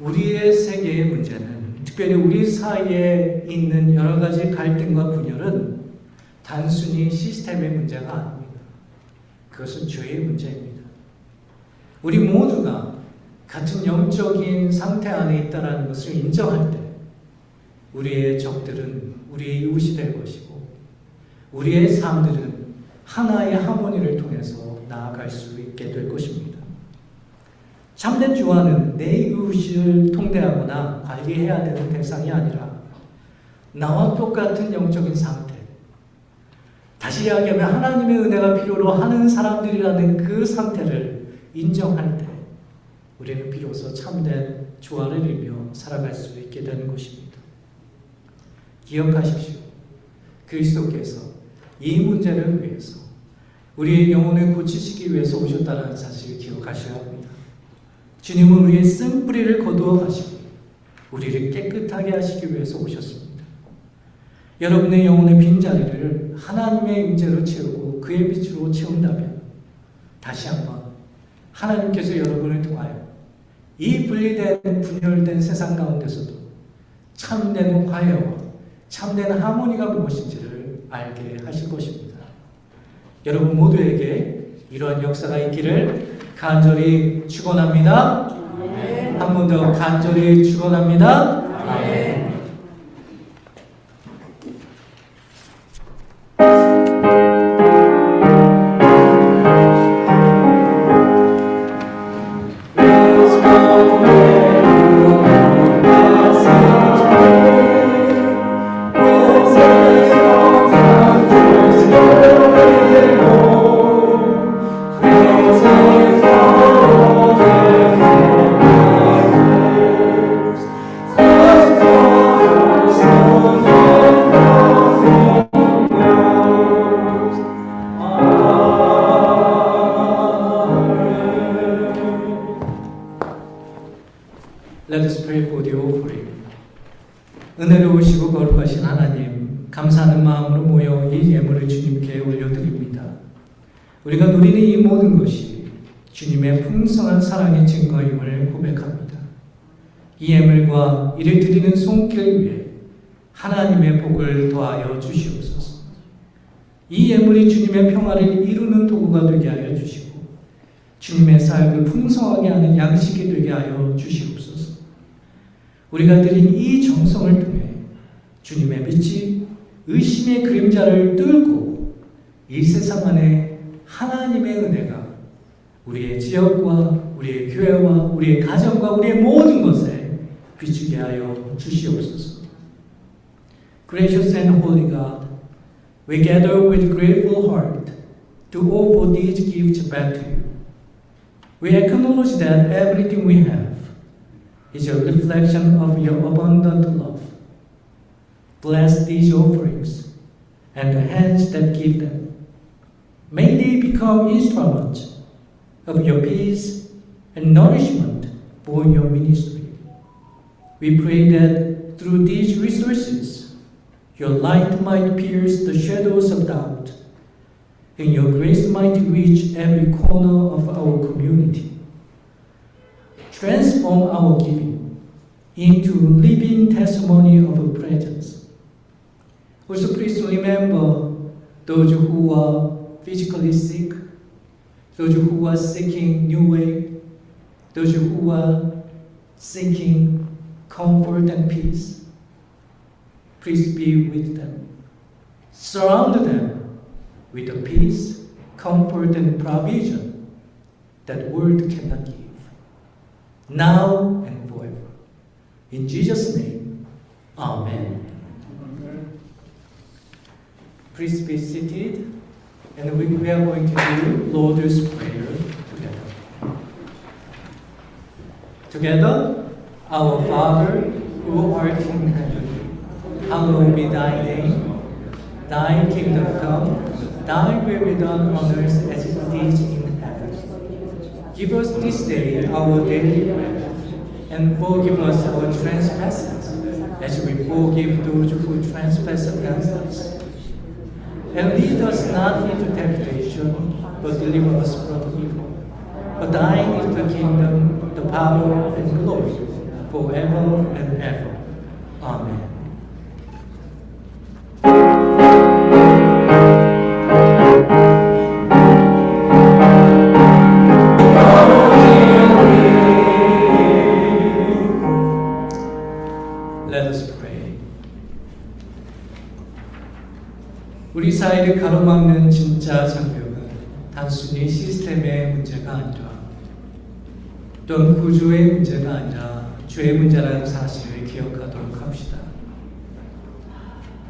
우리의 세계의 문제는 특별히 우리 사이에 있는 여러 가지 갈등과 분열은 단순히 시스템의 문제가 아닙니다. 그것은 죄의 문제입니다. 우리 모두가 같은 영적인 상태 안에 있다는 것을 인정할 때 우리의 적들은 우리의 이웃이 될 것이고 우리의 삶들은 하나의 하모니를 통해서 나아갈 수 있게 될 것입니다. 참된 조화는 내 이웃을 통대하거나 관리해야 되는 대상이 아니라 나와 똑같은 영적인 상태, 다시 이야기하면 하나님의 은혜가 필요로 하는 사람들이라는 그 상태를 인정할 때 우리는 비로소 참된 조화를 이루며 살아갈 수 있게 되는 것입니다. 기억하십시오. 그리스도께서 이 문제를 위해서 우리의 영혼을 고치시기 위해서 오셨다는 사실을 기억하셔야 합니다. 주님은 우리의 쓴뿌리를 거두어 가시고 우리를 깨끗하게 하시기 위해서 오셨습니다. 여러분의 영혼의 빈자리를 하나님의 임재로 채우고 그의 빛으로 채운다면 다시 한번 하나님께서 여러분을 통하여 이 분리된 분열된 세상 가운데서도 참된 화해와 참된 하모니가 무엇인지를 알게 하실 것입니다. 여러분 모두에게 이러한 역사가 있기를 간절히 축원합니다. 한 번 더 간절히 축원합니다. 아멘. Let us pray for the offering. 은혜로우시고 거룩하신 하나님, 감사하는 마음으로 모여 이 예물을 주님께 올려드립니다. 우리가 누리는 이 모든 것이 주님의 풍성한 사랑의 증거임을 고백합니다. 이 예물과 이를 드리는 손길 위에 하나님의 복을 더하여 주시옵소서. 이 예물이 주님의 평화를 이루는 도구가 되게 하여 주시고 주님의 삶을 풍성하게 하는 양식이 되게 하여 주시옵소서. 우리가 드린 이 정성을 통해 주님의 빛이 의심의 그림자를 뚫고 이 세상 안에 하나님의 은혜가 우리의 지역과 우리의 교회와 우리의 가정과 우리의 모든 것에 비추게 하여 주시옵소서. Gracious and holy God, we gather with grateful heart to offer these gifts back to you. We acknowledge that everything we have is a reflection of your abundant love. Bless these offerings and the hands that give them. May they become instruments of your peace and nourishment for your ministry. We pray that through these resources, your light might pierce the shadows of doubt, and your grace might reach every corner of our community. Transform our giving into living testimony of your presence. Also, please remember those who are physically sick, those who are seeking new way, those who are seeking comfort and peace. Please be with them. Surround them with the peace, comfort, and provision that world cannot give. Now and forever. In Jesus' name, Amen. Please be seated, and we are going to do Lord's Prayer together. Together, our Father, who art in heaven, hallowed be thy name. Thy kingdom come, thy will be done on earth as it is in heaven. Give us this day our daily bread, and forgive us our trespasses, as we forgive those who trespass against us. And lead us not into temptation, but deliver us from evil. For thine is the kingdom, the power, and glory, forever and ever. Amen. 우리 사회를 가로막는 진짜 장벽은 단순히 시스템의 문제가 아니라 또한 구조의 문제가 아니라 죄의 문제라는 사실을 기억하도록 합시다.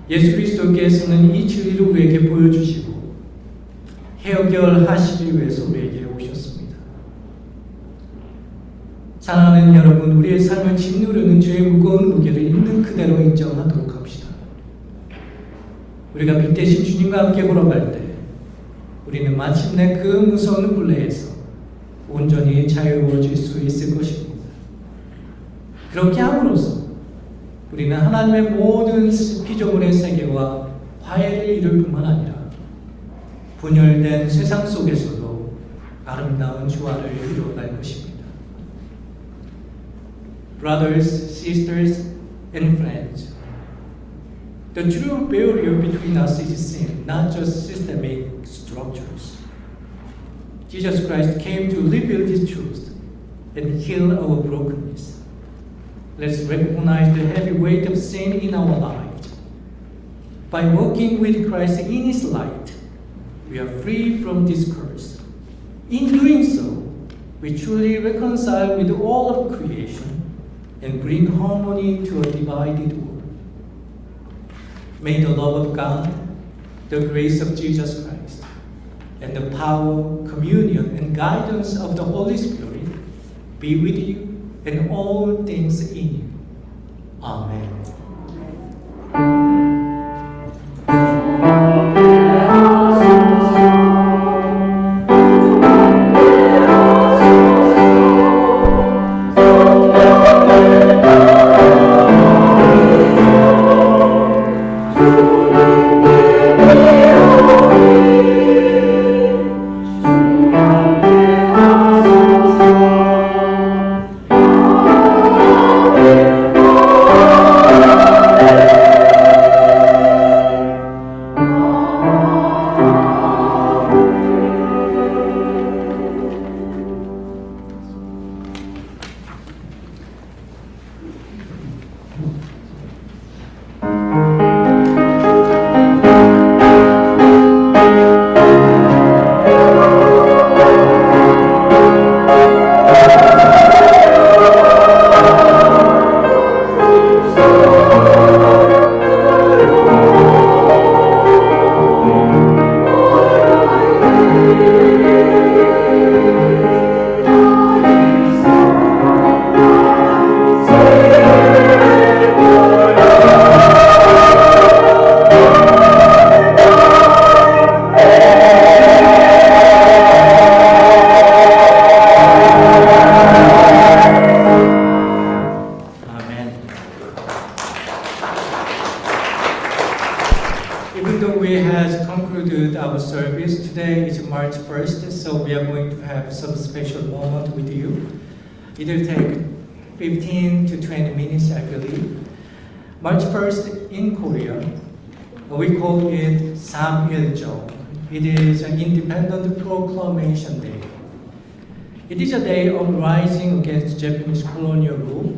예수 그리스도께서는 이 진리를 우리에게 보여주시고 해결하시기 위해서 우리에게 오셨습니다. 사랑하는 여러분, 우리의 삶을 짓누르는 죄의 무거운 무게를 있는 그대로 인정하도록 합시다. 우리가 빛되신 주님과 함께 걸어갈 때 우리는 마침내 그 무서운 굴레에서 온전히 자유로워질 수 있을 것입니다. 그렇게 함으로써 우리는 하나님의 모든 피조물의 세계와 화해를 이룰 뿐만 아니라 분열된 세상 속에서도 아름다운 조화를 이루어갈 것입니다. Brothers, sisters, and friends, The true barrier between us is sin, not just systemic structures. Jesus Christ came to reveal this truth and heal our brokenness. Let's recognize the heavy weight of sin in our lives. By walking with Christ in His light, we are free from this curse. In doing so, we truly reconcile with all of creation and bring harmony to a divided world. May the love of God, the grace of Jesus Christ, and the power, communion, and guidance of the Holy Spirit be with you and all things in you. Amen. Even though we have concluded our service, today is March 1st, so we are going to have some special moment with you. It will take 15 to 20 minutes, I believe. March 1st in Korea, we call it Samiljeong. It is an independent proclamation day. It is a day of rising against Japanese colonial rule.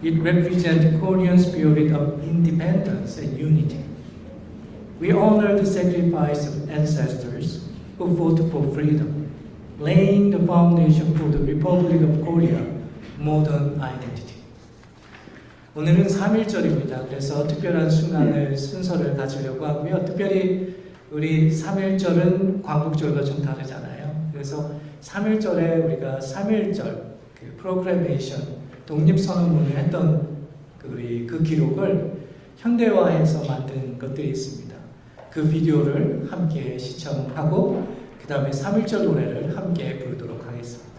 It represents Korean spirit of independence and unity. We honor the sacrifice of ancestors who fought for freedom, laying the foundation for the Republic of Korea modern identity. 오늘은 3.1절입니다. 그래서 특별한 순간을 순서를 가지려고 하고요. 특별히 우리 3.1절은 광복절과 좀 다르잖아요. 그래서 3.1절에 우리가 3.1절 그 프로클레이션 독립선언문을 했던 그 기록을 현대화해서 만든 것들이 있습니다. 그 비디오를 함께 시청하고 그 다음에 3.1절 노래를 함께 부르도록 하겠습니다.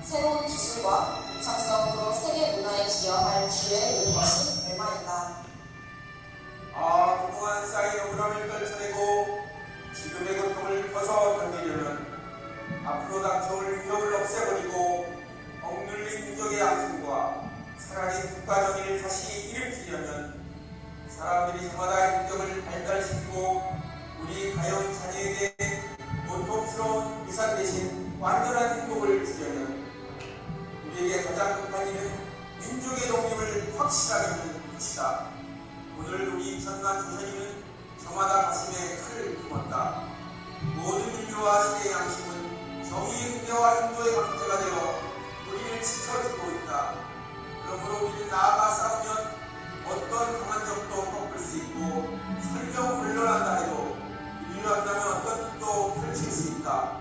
새로운 기술과 독창성으로 세계 문화의 지어야 할 기회에 이른 것이 얼마인가. 그동안 쌓인 억울함을 떨쳐내고 지금의 고통을 벗어던지려면 앞으로 닥쳐올 위협을 없애버리고 억눌린 민족의 약속과 사라진 국가 정의를 다시 일으키려면 사람들이 저마다 인격을 발달시키고 우리 가여운 자녀에게 고통스러운 위산 대신 완전한 행복을 주려면 우리에게 가장 급한 일은 민족의 독립을 확실하게 하는 것이다. 오늘 우리 천만 조선인은 저마다 가슴에 칼을 품었다. 모든 인류와 시대의 양심은 정의의 은혜와 인도의 강제가 되어 우리를 지켜주고 있다. 그러므로 우리는 나아가 싸우면 어떤 강한 적도 꺾을 수 있고 설령 물러난다 해도 인류 한다면 어떤 뜻도 펼칠 수 있다.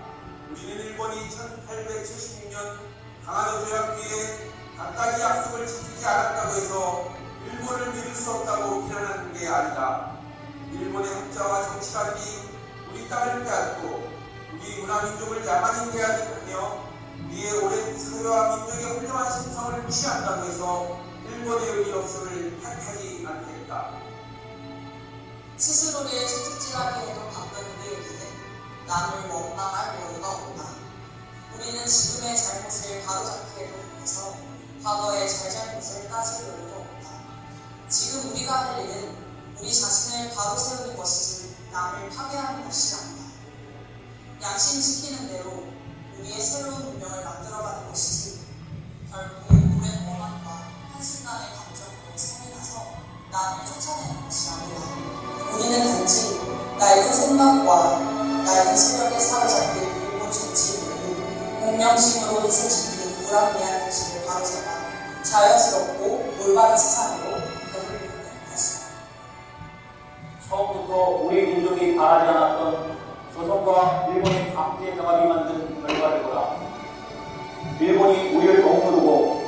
우리는 일본이 1876년 강화도 조약 뒤에 각각의 약속을 지키지 않았다고 해서 일본을 믿을 수 없다고 비난하는 게 아니다. 일본의 학자와 정치가들이 우리 땅을 빼앗고 우리 문화민족을 야만인 대하며 우리의 오랜 사회와 민족의 훌륭한 신성을 무시한다고 해서 일본의 의리 없음을 탓하지 않겠다. 스스로를 채찍질하기에도 바쁜 우리에게는 남을 원망할 여유가 없다. 우리는 지금의 잘못을 바로잡기에도 급해서 과거의 잘잘못을 따질 여유도 없다. 지금 우리가 할 일은 우리 자신을 바로 세우는 것이지 남을 파괴하는 것이 아니다. 양심시키는 대로 우리의 새로운 운명을 만들어가는 것이지 결국 오랜 원한과 한순간의 감정으로 성이 나서 남을 쫓아내는 것이 아니다. 우리는 단지 낡은 생각과 낡은 세력에 사로잡힌 일본 정치인들이 운명심으로 이슬 짓는 불합리한 현실을 바로잡아 자연스럽고 올바른 세상으로 되돌리는 것이다. 처음부터 우리 민족이 바라지 않았던 조선과 일본의 강제 병합이 만든 결과를 보라. 일본이 우리를 억누르고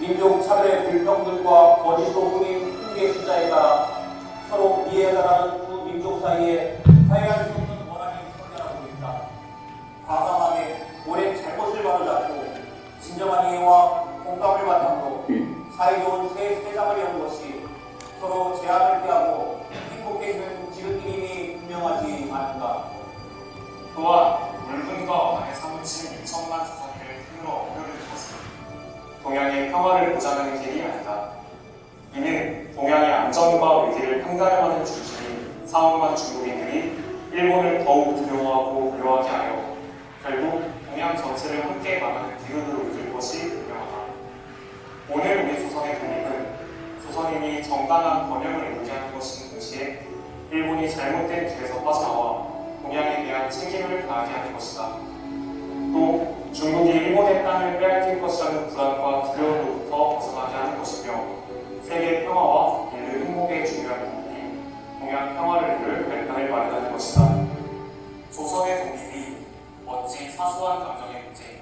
민족 차별의 불평등과 거짓 소문인 흉계 숫자에 따라 서로 이해해달라는 두 민족 사이에 화해할 수 없는 원한이 성장하고 있다. 과감하게 오랜 잘못을 바로잡고 진정한 이해와 공감을 바탕으로 사이좋은 새 세상을 여는 것이 서로 제한을 피하고 행복해지는 지름길임이 분명하지 않은가. 또한 물분과 안에 사무친 2천만 조선인을 힘으로 억누르는 것은 동양의 평화를 보장하는 길이 아니다. 이는 동양의 안전과 위기를 판가름하는 중심인 사업만 중국인들이 일본을 더욱 두려워하고 불효하게 하여 결국 동양 전체를 함께 망하는 기운으로 이끌 것이 분명하다. 오늘 우리 조선의 독립은 조선인이 정당한 번영을 의지하는 것인 동시에 일본이 잘못된 길에서 빠져나와 동양에 대한 책임을 다하게 하는 것이다. 또 중국이 일본의 땅을 빼앗길 것이라는 불안과 두려움으로부터 벗어나게 하는 것이며 세계 평화와 인류 행복의 중요한 부분이 동양 평화를 이룰 발판을 마련하는 것이다. 조선의 독립이 어찌 사소한 감정의 문제인가.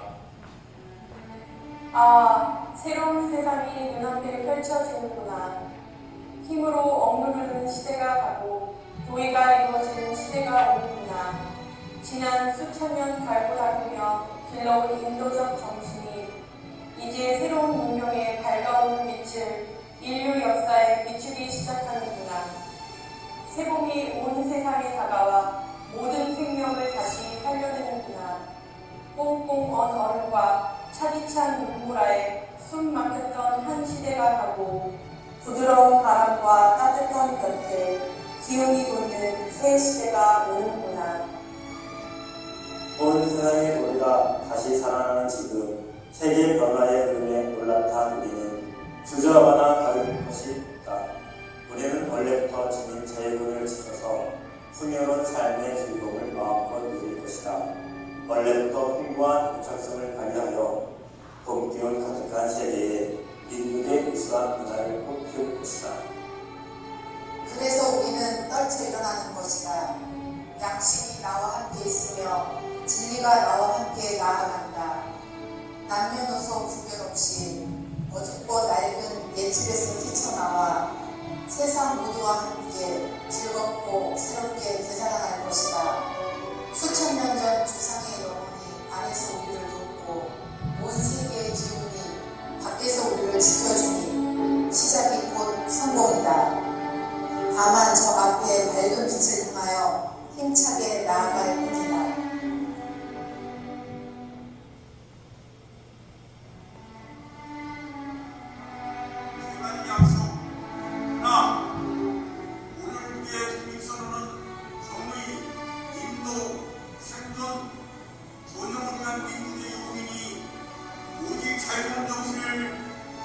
새로운 세상이 눈앞에 펼쳐지는구나. 힘으로 억누르는 시대가 가고 도의가 이루어지는 시대가 오는구나. 지난 수천 년 갈고 닦으며 길러온 인도적 정신이 이제 새로운 문명의 밝아오는 빛을 인류 역사에 비추기 시작하는구나. 새봄이 온 세상에 다가와 모든 생명을 다시 살려내는구나. 꽁꽁 언 얼음과 차디찬 눈보라에 숨 막혔던 한 시대가 가고 부드러운 바람과 따뜻한 곁에 기운이 돋는 새 시대가 오는구나. 온 세상의 도리가 다시 살아나는 지금 세계 변화의 흐름에 올라탄 우리는 주저하거나 다를 것이 없다. 우리는 원래부터 지닌 자유를 지켜서 풍요로운 삶의 즐거움을 마음껏 누릴 것이다. 원래부터 풍부한 도착성을 발휘하여 봄 기운 가득한 세계에 인류의 우수한 문화를 꽃피울 것이다. 그래서 우리는 떨쳐 일어나는 것이다. 양심이 나와 함께 있으며 진리가 나와 함께 나아간다. 남녀노소 구별 없이 어둡고 낡은 옛집에서 뛰쳐나와 세상 모두와 함께 즐겁고 새롭게 되살아날 것이다. 수천 년 전 조상의 영혼이 안에서 우리를 돕고 온 세계의 기운이 밖에서 우리를 지켜주니 자유로운 정신을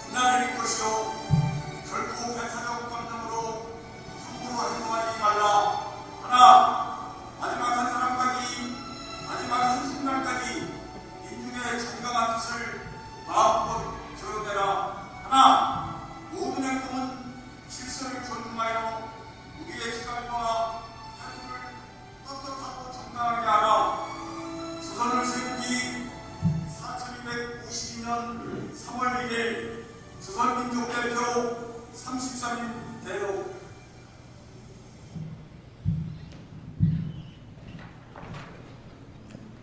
분할할 것이요 결코 배타적 감정으로 함부로 행동하지 말라. 하나 마지막 한 사람까지 마지막 한 순간까지 민중의 정당한 뜻을 마음껏 드러내라. 하나 모든 행동은 질서를 존중하여 우리의 시간과 태도를 떳떳하고 정당하게 하라. 조선을 세운 지 4252년 3월 1일 조선민족대표 33인 대로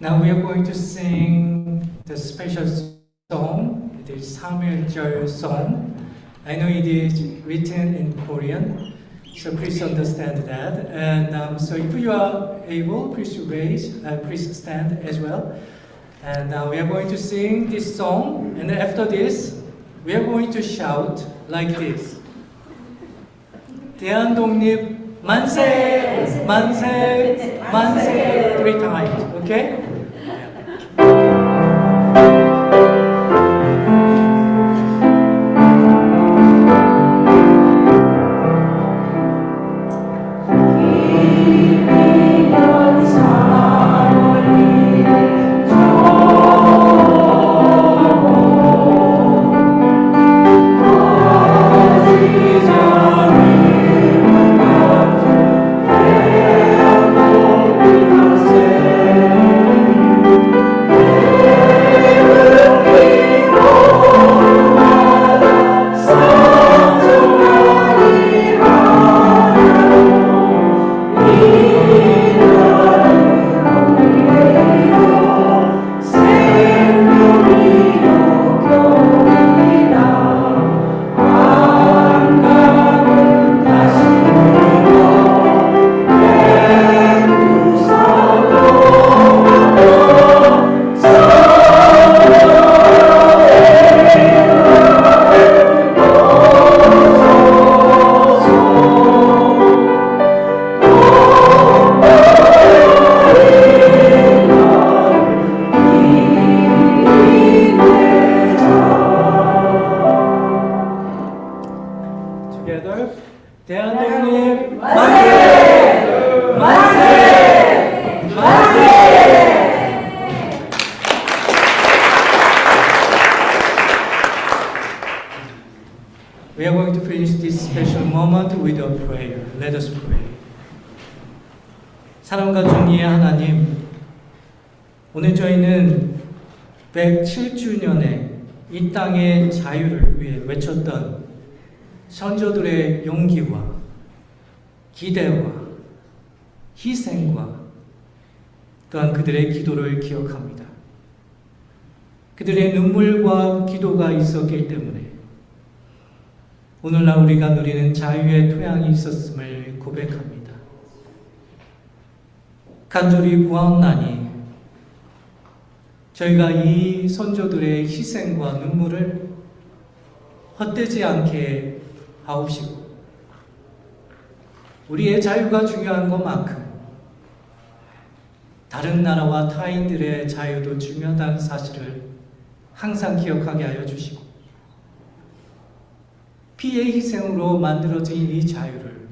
Now we are going to sing the special song. It is Samuel song. I know it is written in Korean, so please understand that. And so if you are able, please raise, please stand as well. And we are going to sing this song. And after this, we are going to shout like this. 대한독립 만세, 만세, 만세 3 times. Okay? We are going to finish this special moment with a prayer. Let us pray. 사랑과 정의의 하나님, 오늘 저희는 107주년에 이 땅의 자유를 위해 외쳤던 선조들의 용기와 기대와 희생과 또한 그들의 기도를 기억합니다. 그들의 눈물과 기도가 있었기 때문에 오늘날 우리가 누리는 자유의 토양이 있었음을 고백합니다. 간절히 구하옵나니 저희가 이 선조들의 희생과 눈물을 헛되지 않게 하옵시고 우리의 자유가 중요한 것만큼 다른 나라와 타인들의 자유도 중요하다는 사실을 항상 기억하게 하여 주시고 피의 희생으로 만들어진 이 자유를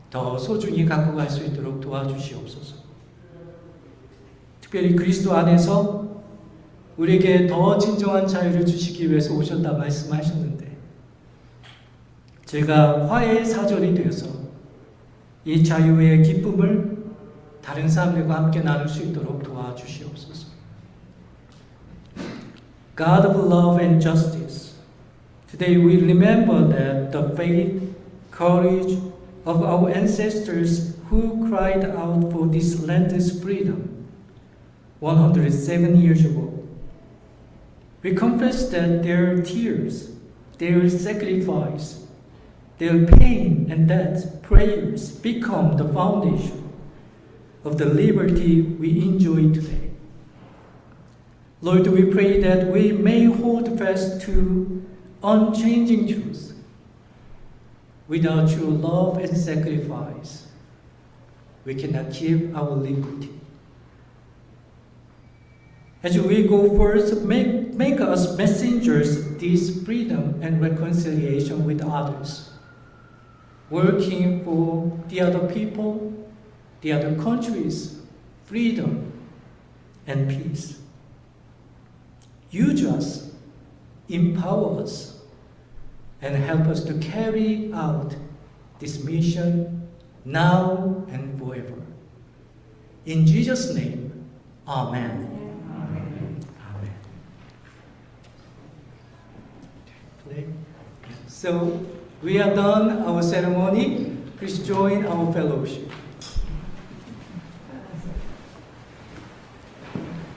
더 소중히 갖고 갈 수 있도록 도와주시옵소서. 특별히 그리스도 안에서 우리에게 더 진정한 자유를 주시기 위해서 오셨다 말씀하셨는데 제가 화해의 사절이 되어서 이 자유의 기쁨을 다른 사람들과 함께 나눌 수 있도록 도와주시옵소서. God of love and justice, today we remember that the faith, courage of our ancestors who cried out for this land's freedom 107 years ago. We confess that their tears, their sacrifice, their pain and that prayers become the foundation of the liberty we enjoy today. Lord, we pray that we may hold fast to unchanging truth. Without your love and sacrifice, we cannot keep our liberty. As we go forth, make us messengers of this freedom and reconciliation with others, working for the other people, the other countries, freedom and peace. Use us, empower us, and help us to carry out this mission now and forever. In Jesus' name, Amen. Amen. So we are done our ceremony. Please join our fellowship.